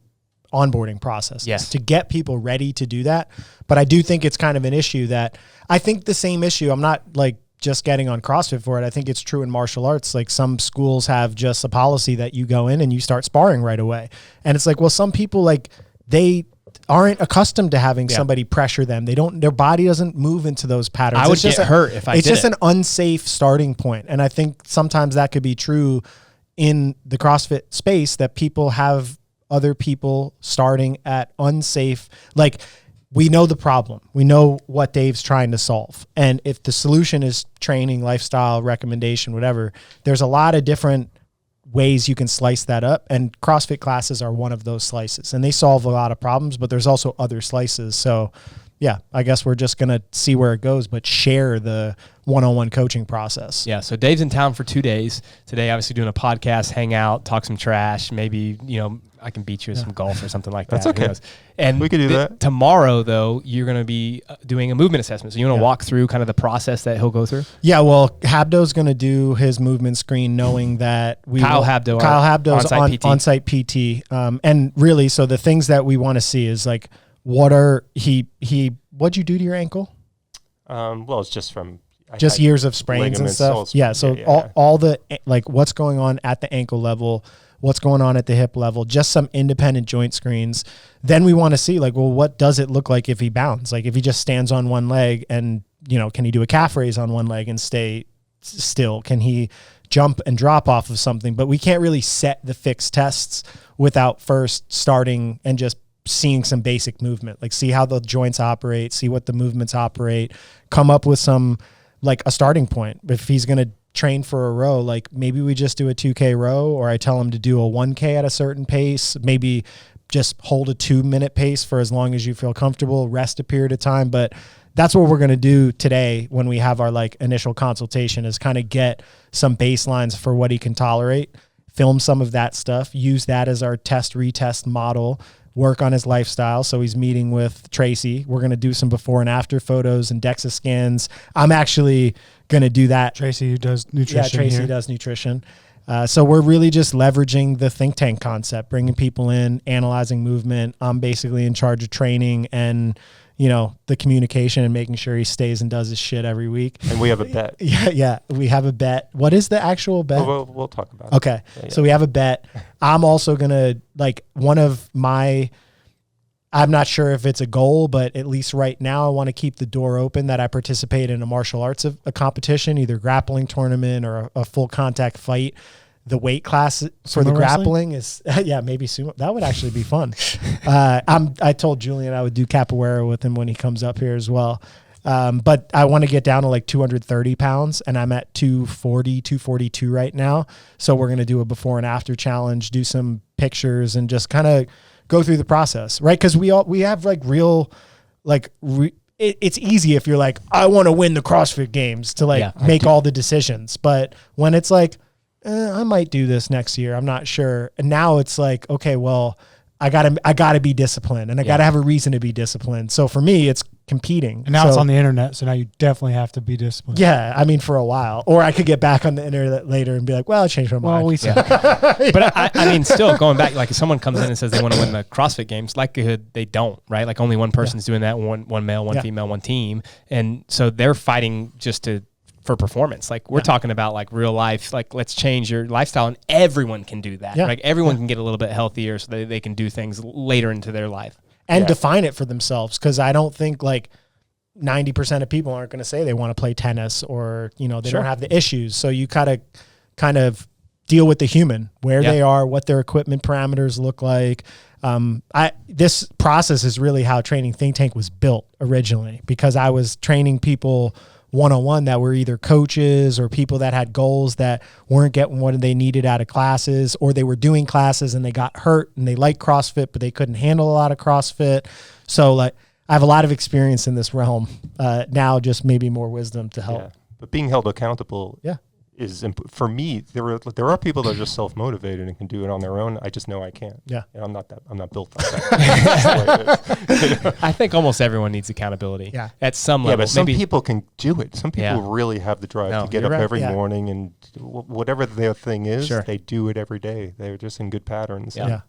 onboarding process to get people ready to do that. But I do think it's kind of an issue that I think the same issue, I'm not like just getting on CrossFit for it. I think it's true in martial arts. Like some schools have just a policy that you go in and you start sparring right away. And it's like, well, some people like they aren't accustomed to having somebody pressure them. Their body doesn't move into those patterns. I would get hurt if I did it. It's just an unsafe starting point. And I think sometimes that could be true in the CrossFit space, that people have other people starting at unsafe, like we know the problem. We know what Dave's trying to solve. And if the solution is training, lifestyle, recommendation, whatever, there's a lot of different ways you can slice that up. And CrossFit classes are one of those slices, and they solve a lot of problems, but there's also other slices. So yeah, I guess we're just going to see where it goes, but share the one-on-one coaching process. Yeah. So Dave's in town for 2 days. Today, obviously doing a podcast, hang out, talk some trash, maybe, I can beat you with some golf or something like that. That's okay. And we could do that. Tomorrow, though, you're going to be doing a movement assessment. So you want to walk through kind of the process that he'll go through? Yeah, well, Habdo's going to do his movement screen knowing that Kyle Habdo's on-site PT. And really, so the things that we want to see is like, what'd you do to your ankle? Well, it's just from... Just years of sprains and stuff. All the, like what's going on at the ankle level. what's going on at the hip level, just some independent joint screens. Then we want to see like, well, what does it look like if he bounds? Like if he just stands on one leg and, can he do a calf raise on one leg and stay still? Can he jump and drop off of something? But we can't really set the fixed tests without first starting and just seeing some basic movement, like see how the joints operate, see what the movements operate, come up with some, like a starting point. If he's going to train for a row, like maybe we just do a 2K row, or I tell him to do a 1K at a certain pace, maybe just hold a 2-minute pace for as long as you feel comfortable, rest a period of time. But that's what we're going to do today when we have our like initial consultation, is kind of get some baselines for what he can tolerate, film some of that stuff, use that as our test retest model, work on his lifestyle. So he's meeting with Tracy. We're going to do some before and after photos and DEXA scans. I'm actually going to do that. Tracy, who does nutrition. Yeah, Tracy here. does nutrition. So we're really just leveraging the think tank concept, bringing people in, analyzing movement. I'm basically in charge of training and, the communication and making sure he stays and does his shit every week. And we have a bet. Yeah. We have a bet. What is the actual bet? We'll talk about Okay. it. Yeah. So we have a bet. I'm also going to, like, I'm not sure if it's a goal, but at least right now I want to keep the door open that I participate in a martial arts a competition, either grappling tournament or a full contact fight. The weight class for the grappling is, maybe sumo. That would actually be fun. I told Julian I would do capoeira with him when he comes up here as well. But I want to get down to like 230 pounds, and I'm at 240, 242 right now. So we're going to do a before and after challenge, do some pictures, and just kind of go through the process, right? Because we have like real, like, it's easy if you're like, I want to win the CrossFit games to make all the decisions. But when it's like, I might do this next year, I'm not sure. And now it's like, okay, well, I gotta be disciplined, and I gotta have a reason to be disciplined. So for me, it's competing. And now it's on the internet, so now you definitely have to be disciplined. Yeah, I mean, for a while. Or I could get back on the internet later and be like, well, I changed my mind. But I mean, still going back, like if someone comes in and says they want to win the CrossFit games, likelihood they don't, right? Like only one person's doing that, one male, one female, one team. And so they're fighting just for performance. Like we're talking about like real life, like let's change your lifestyle, and everyone can do that. Like everyone can get a little bit healthier so that they can do things later into their life. And define it for themselves. Cause I don't think like 90% of people aren't going to say they want to play tennis, or, they don't have the issues. So you gotta kind of deal with the human, where they are, what their equipment parameters look like. This process is really how Training Think Tank was built originally, because I was training people one-on-one that were either coaches or people that had goals that weren't getting what they needed out of classes, or they were doing classes and they got hurt and they liked CrossFit, but they couldn't handle a lot of CrossFit. So like I have a lot of experience in this realm now, just maybe more wisdom to help. Yeah. But being held accountable is for me. There are people that are just self-motivated and can do it on their own. I just know I can't. Yeah, and I'm not built like that. I think almost everyone needs accountability. Yeah, at some level. Yeah, but some people can do it. Some people really have the drive to get up every morning, and whatever their thing is, they do it every day. They're just in good patterns. Yeah.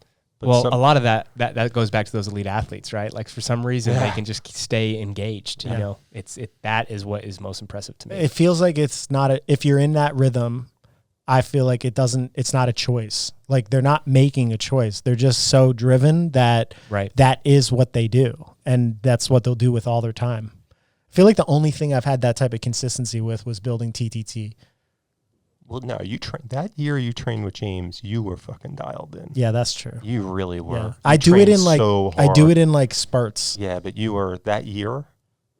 Well, a lot of that goes back to those elite athletes, right? Like for some reason they can just stay engaged. You know, that is what is most impressive to me. It feels like it's not if you're in that rhythm, I feel like it's not a choice. Like they're not making a choice. They're just so driven that that is what they do. And that's what they'll do with all their time. I feel like the only thing I've had that type of consistency with was building TTT. Well, no, that year you trained with James, you were fucking dialed in. Yeah, that's true. You really were. Yeah. I do it in like spurts. Yeah, but that year,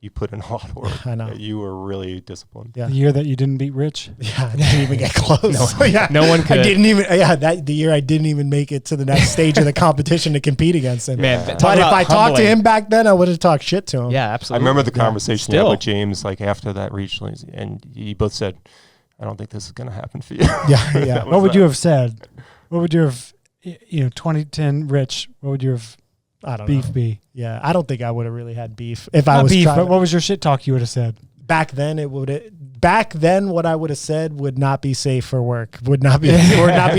you put in a lot of work. I know. You were really disciplined. Yeah. The year that you didn't beat Rich? Yeah, I didn't even get close. No one could. I didn't even, the year I didn't even make it to the next stage of the competition to compete against him. Man, but if I talked to him back then, I would have talked shit to him. Yeah, absolutely. I remember the conversation you had with James, like after that regionally, and you both said, I don't think this is going to happen for you. Yeah. What would you have said? What would you have, 2010 Rich, what would you have be? Yeah, I don't think I would have really had beef. If I was beef, but what was your shit talk you would have said? Back then, what I would have said would not be safe for work. Would not be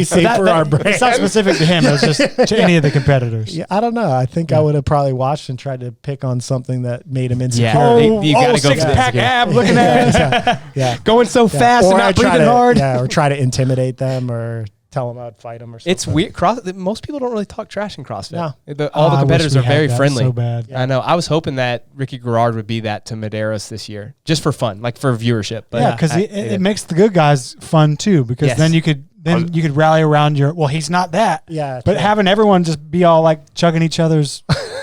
safe for our brand. It's not specific to him. It was just to any of the competitors. Yeah, I don't know. I think I would have probably watched and tried to pick on something that made him insecure. Yeah. You gotta go six-pack ab, looking at yeah. Going so fast and not breathing hard. Or try to intimidate them or tell him I'd fight him or something. It's weird. Most people don't really talk trash in CrossFit. No. All the I wish competitors we are had very that friendly. so bad. Yeah. I know. I was hoping that Ricky Garrard would be that to Medeiros this year, just for fun, like for viewership. But Yeah, because I- it makes the good guys fun too. Because Yes. then you could rally around your. Well, he's not that. Yeah, but true. having everyone just be all like chugging each other's.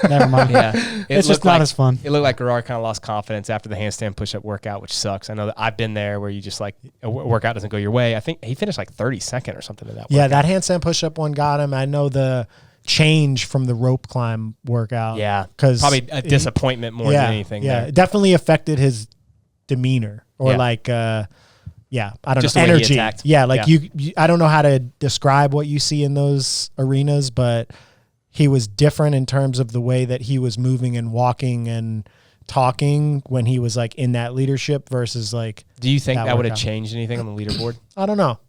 Never mind. yeah, It's just not as fun. It looked like Garrard kind of lost confidence after the handstand push-up workout, which sucks. I know that I've been there where you just like a workout doesn't go your way. I think he finished like 32nd or something in that. Yeah, workout. that handstand push-up one got him. I know the change from the rope climb workout. Yeah, 'cause probably a disappointment more than anything. Yeah, there. it definitely affected his demeanor or Yeah. like, I don't Just know, the way he energy. attacked. Yeah, like Yeah. you, I don't know how to describe what you see in those arenas, but he was different in terms of the way that he was moving and walking and talking when he was like in that leadership versus like, Do you think that would have workout. changed anything on the leaderboard? I don't know.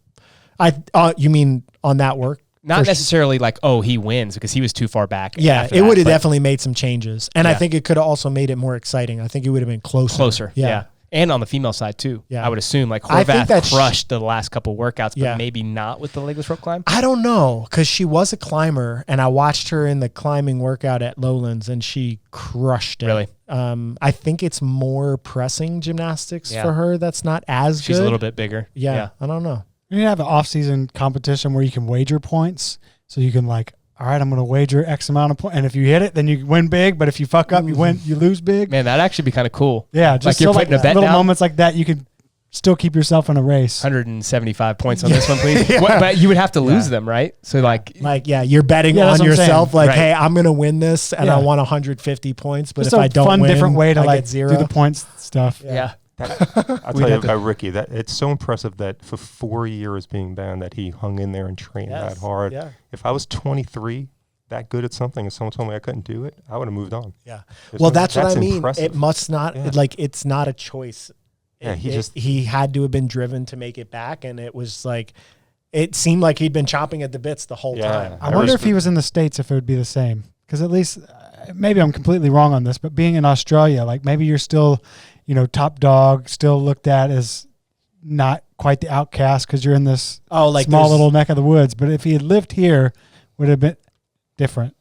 You mean on that work? Not For necessarily like, oh, he wins because he was too far back. Yeah, after it that, would have but definitely made some changes. And I Yeah. think it could have also made it more exciting. I think it would have been closer. Yeah. And on the female side too. Yeah. I would assume like I think Horvath that's- crushed the last couple workouts, but Yeah. maybe not with the legless rope climb. I don't know, because she was a climber, and I watched her in the climbing workout at Lowlands, and she crushed it. Really? I think it's more pressing gymnastics Yeah. for her that's not as She's good. a little bit bigger. Yeah, I don't know. You need to have an off-season competition where you can wager points, so you can like, all right, I'm going to wager X amount of points, and if you hit it, then you win big. But if you fuck up, you lose big. Man, that'd actually be kind of cool. Yeah, Like just you're so putting a bet little down? moments like that, you can still keep yourself in a race. 175 points on this one, please. But you would have to lose them, right? So like, Like, you're betting Yeah, that's on what I'm saying. yourself. Like, Right. hey, I'm going to win this, and Yeah. I want 150 points. But Just if a I don't fun, win, different way to I like get zero. do the points stuff. yeah. I'll We'd tell you have to- about Ricky. That it's so impressive that for 4 years being banned, that he hung in there and trained Yes, that hard. yeah. If I was 23, that good at something, and someone told me I couldn't do it, I would have moved on. Yeah. It's Well, like, that's what I mean. impressive. It must not Yeah. like it's not a choice. Yeah, He had to have been driven to make it back, and it was like it seemed like he'd been chopping at the bits the whole Yeah. time. I wonder if he was in the States, if it would be the same. Because at least, maybe I'm completely wrong on this, but being in Australia, like maybe you're still, top dog, still looked at as not quite the outcast because you're in this small little neck of the woods. But if he had lived here, would have been different.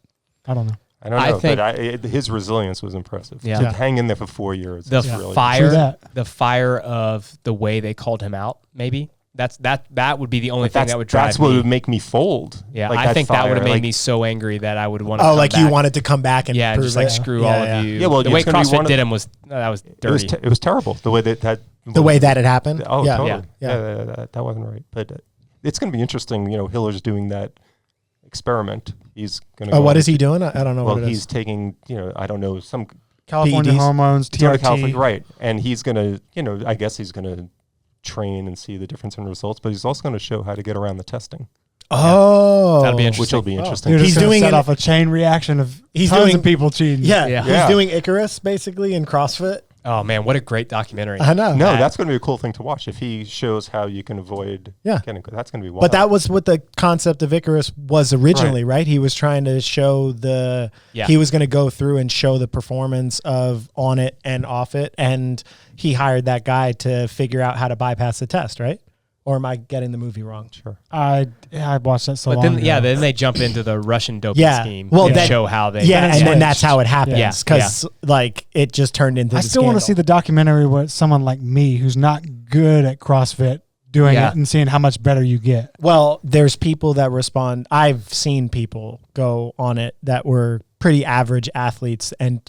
I don't know. I don't I know, think- but his resilience was impressive. Yeah. To Yeah. hang in there for 4 years. The is really fire, that. the fire of the way they called him out, maybe. That would be the only thing that would drive That's what me. would make me fold. Yeah, Like I think that would have fire, made like- me so angry that I would want to. Oh, come like back. you wanted to come back and Yeah, prove just like it. screw Yeah, all yeah. of you. Yeah, well, the it's way gonna be one CrossFit of- did him was dirty. It was terrible the way that The way that it happened. Oh, yeah. totally. Yeah. That wasn't right. But it's going to be interesting. Hiller's doing that experiment. He's going to. Oh, what is he doing? I don't know Well, what it he's is. taking. I don't know, some California PEDs? hormones, California, TRT. right? And he's going to. I guess he's going to train and see the difference in results. But he's also going to show how to get around the testing, Oh, That'll be which will be Oh. interesting. You're He's just doing set an- off a chain reaction of He's tons doing- of people cheating. Yeah, Yeah. he's Yeah. doing Icarus basically in CrossFit. Oh man, what a great documentary! I know. No, That- that's going to be a cool thing to watch if he shows how you can avoid. Yeah. That's going to be wild. But that was what the concept of Icarus was originally, right? He was trying to show Yeah. he was going to go through and show the performance of on it and off it. And he hired that guy to figure out how to bypass the test, right? Or am I getting the movie wrong? Sure. I watched that so But long then, ago. then they jump into the Russian doping Yeah. scheme. Well, and that- show how they. Yeah, and then switched. that's how it happens. Yeah. Because like it just turned into I the still want to see scandal. the documentary with someone like me who's not good at CrossFit doing Yeah. it and seeing how much better you get. Well, there's people that respond. I've seen people go on it that were pretty average athletes and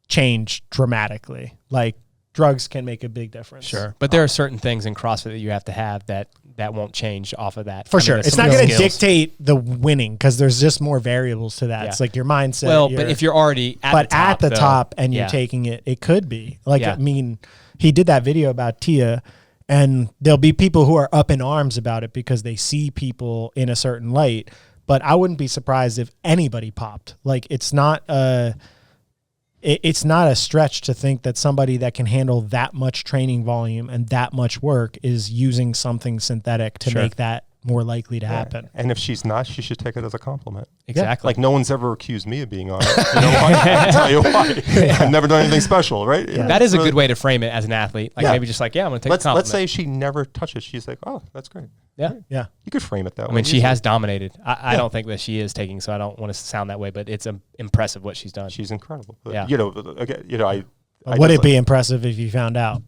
change dramatically. Like drugs can make a big difference. Sure, but there are certain things in CrossFit that you have to have that won't change off of that. For I mean, sure. there's It's some not going to skills. dictate the winning because there's just more variables to that. Yeah. It's like your mindset. Well, but if you're already at the top, though, top and you're yeah. taking it, it could be. Like, Yeah. I mean, he did that video about Tia, and there'll be people who are up in arms about it because they see people in a certain light. But I wouldn't be surprised if anybody popped. Like, it's not a stretch to think that somebody that can handle that much training volume and that much work is using something synthetic to Sure. make that more likely to happen. And if she's not, she should take it as a compliment. Exactly. Like no one's ever accused me of being on it. You know why? I'll tell you why. I've never done anything special, right? Yeah. That is a good way to frame it as an athlete. Like maybe just like, I'm going to take a compliment. Let's say she never touches. She's like, oh, that's great. Yeah. Yeah. You could frame it that way. I mean, she has dominated. I don't think that she is taking, so I don't want to sound that way, but it's impressive what she's done. She's incredible. Yeah. Would it be impressive if you found out?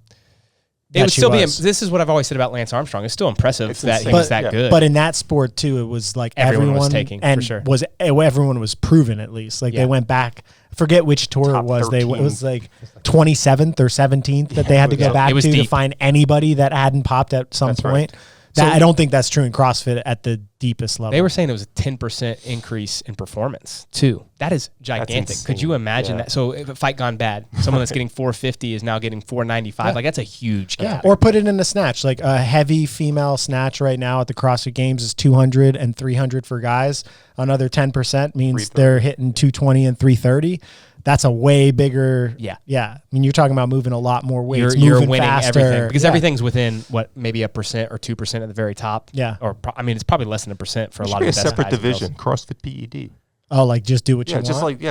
It would still be. This is what I've always said about Lance Armstrong. It's still impressive that he was that good. But in that sport too, it was like everyone was taking, and for sure. Everyone was proven at least. Like they went back. Forget which tour Top it was. 13. It was like 27th or 17th that they had to go back to find anybody that hadn't popped at some point. Right. I don't think that's true in CrossFit at the deepest level. They were saying it was a 10% increase in performance too. That is gigantic. Could you imagine that? So if a fight gone bad, someone that's getting 450 is now getting 495. Like that's a huge gap. Or put it in a snatch. Like a heavy female snatch right now at the CrossFit Games is 200 and 300 for guys. Another 10% means they're hitting 220 and 330. That's a way bigger. Yeah. I mean, you're talking about moving a lot more weights. You're moving winning faster. everything because everything's within maybe 1% or 2% at the very top. Yeah. Or it's probably less than 1% for a lot of the best separate guys and division, girls. CrossFit PED. Oh, like just do what you want.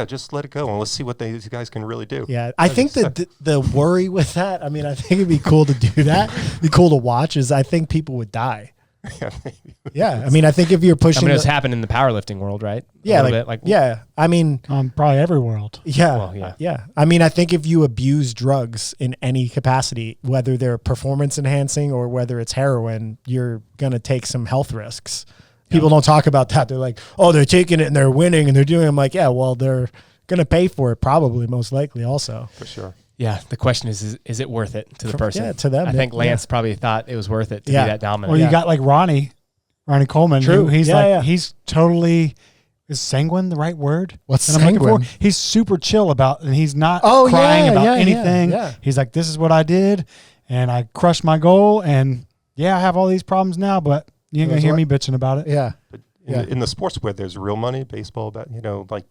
Just let it go and let's see what these guys can really do. Yeah, I think that the worry with that. I mean, I think it'd be cool to do that. It'd be cool to watch. Is I think people would die. Yeah, I mean, I think if you're pushing, it's happened in the powerlifting world, right? Yeah, I mean, probably every world. Yeah, well, yeah. I mean, I think if you abuse drugs in any capacity, whether they're performance enhancing or whether it's heroin, you're gonna take some health risks. People don't talk about that. They're like, oh, they're taking it and they're winning and they're doing it. I'm like, yeah, well, they're gonna pay for it probably, most likely, also. For sure. Yeah, the question is it worth it to the person? Yeah, to them. I think Lance probably thought it was worth it to be that dominant. Well, you got like Ronnie Coleman. True. He's totally, is sanguine the right word? What's that I'm looking sanguine? for? He's super chill about, and he's not crying about anything. Yeah. He's like, this is what I did, and I crushed my goal, and I have all these problems now, but you ain't gonna hear me bitching about it. Yeah. But in the sports where there's real money, baseball, but like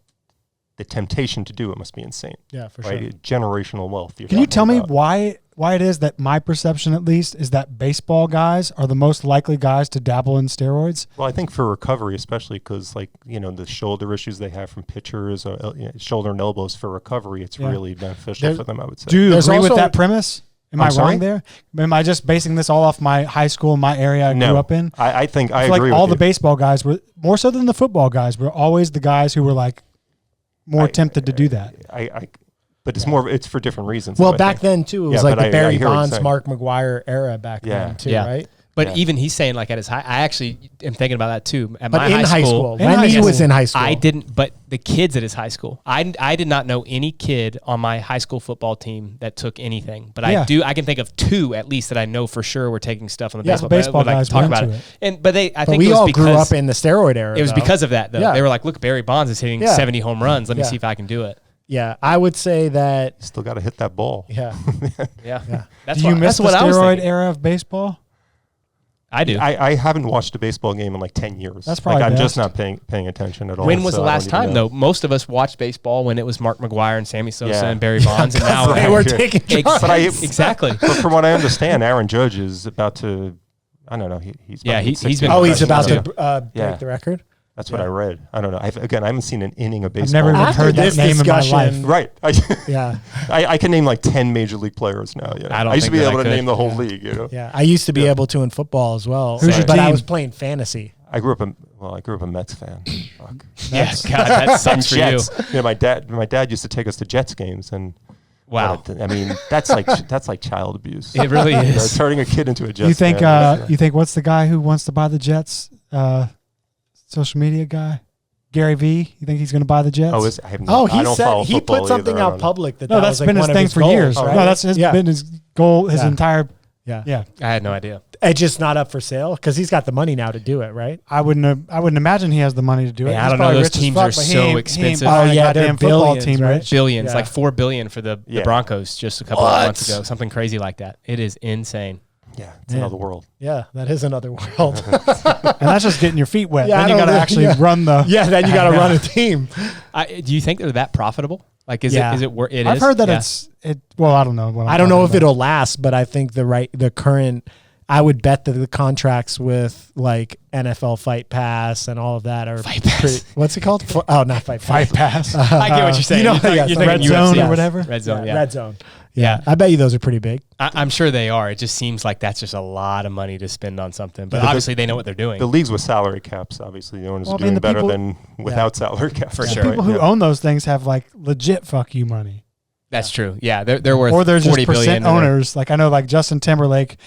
the temptation to do it must be insane. Yeah, for right? sure. Generational wealth. Can you tell me why it is that my perception, at least, is that baseball guys are the most likely guys to dabble in steroids? Well, I think for recovery, especially because the shoulder issues they have from pitchers, or shoulder and elbows for recovery, it's really beneficial for them, I would say. Do you agree with that premise? Am I wrong there? Am I just basing this all off my high school, my area I grew up in? I think I feel agree like all with the you. baseball guys were, more so than the football guys, were always the guys who were like more tempted to do that. But it's more. It's for different reasons. Well, back then too, it was like the Barry hear what you're Bonds, saying. Mark McGuire era back then too, right? But even he's saying like at his high, I actually am thinking about that too. At But my in high school, when he was in high school, I didn't. But the kids at his high school, I did not know any kid on my high school football team that took anything. But I can think of two at least that I know for sure were taking stuff on the baseball. Baseball but I would guys like to talk went about to it. But I think we it was all because grew up in the steroid era. It was because of that though. Yeah. They were like, look, Barry Bonds is hitting 70 home runs. Let me see if I can do it. Yeah, I would say that. Still got to hit that ball. Yeah. Yeah. Do you miss the steroid era of baseball? I do. I haven't watched a baseball game in like 10 years. That's probably I'm best. just not paying attention at all. When was so the I last don't even time, know. though? Most of us watched baseball when it was Mark McGuire and Sammy Sosa and Barry Bonds, and now they were taking drugs. Exactly. But from what I understand, Aaron Judge is about to. I don't know. He's about to hit 60 been. Oh, he's about too. to break the record. That's what I read. I don't know. I haven't seen an inning of I've baseball. never even After heard that this name in my life. discussion- Right. Yeah. I can name like 10 major league players now. You know? I don't I used to think be that able I to could. name the whole league. You know. Yeah, I used to be able to in football as well. Who's your but I team? was playing fantasy. I grew up a Mets fan. Fuck. Yes, God, that sucks for you. Jets. My dad used to take us to Jets games, and Wow. I mean, that's like child abuse. It really You know, is. turning a kid into a Jets. You think fan. you think what's the guy who wants to buy the Jets? Social media guy, Gary V. You think he's going to buy the Jets? I don't follow he football put something either. I out don't know. public that No, that that's was like been his one of thing his for goals, years. right? No, that's been his goal, his entire. Yeah. I had no idea. It's just not up for sale because he's got the money now to do it, right? I wouldn't imagine he has the money to do it. Man, I He's don't know. probably Those rich as teams fuck, are but so he ain't expensive. buying Oh, a yeah, they're goddamn football billions, team, right? rich. Billions, Yeah. like $4 billion for the Broncos just a couple of months ago. Something crazy like that. It is insane. Yeah, it's another world. Yeah, that is another world. And that's just getting your feet wet. Yeah, then you got to actually run the. Yeah, then you got to run a team. Do you think they're that profitable? Like, is it worth it? I've heard that Well, I don't know. I don't know if it'll last, but I think the current I would bet that the contracts with like NFL Fight Pass and all of that are Fight Pass. what's it called? Not Fight Pass. Pass. I get what you're saying. You know, You're yeah, thinking Red UFC. Zone or whatever. Red Zone, yeah. Red Zone. Yeah. I bet you those are pretty big. I'm sure they are. It just seems like that's just a lot of money to spend on something. But obviously they know what they're doing. The leagues with salary caps, obviously, the owners Well, are I mean, doing the better people- than without salary caps. For The sure. people who own those things have like legit fuck you money. That's true. Yeah, they're worth Or they're just 40 billion. percent owners. Like I know like Justin Timberlake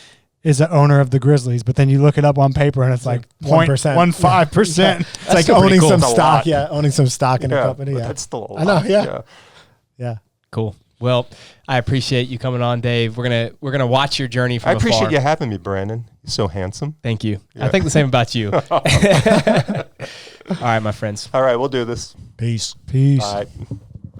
is an owner of the Grizzlies, but then you look it up on paper and it's like 1%. 0.15%. It's like still pretty owning cool. some It's a stock. lot. Yeah, owning some stock in a company. but Yeah, that's still a lot. I know, yeah. yeah. Cool. Well, I appreciate you coming on, Dave. We're gonna watch your journey from I appreciate afar. you having me, Brandon. You're so handsome. Thank you. Yeah. I think the same about you. All right, my friends. All right, we'll do this. Peace. Peace. All right.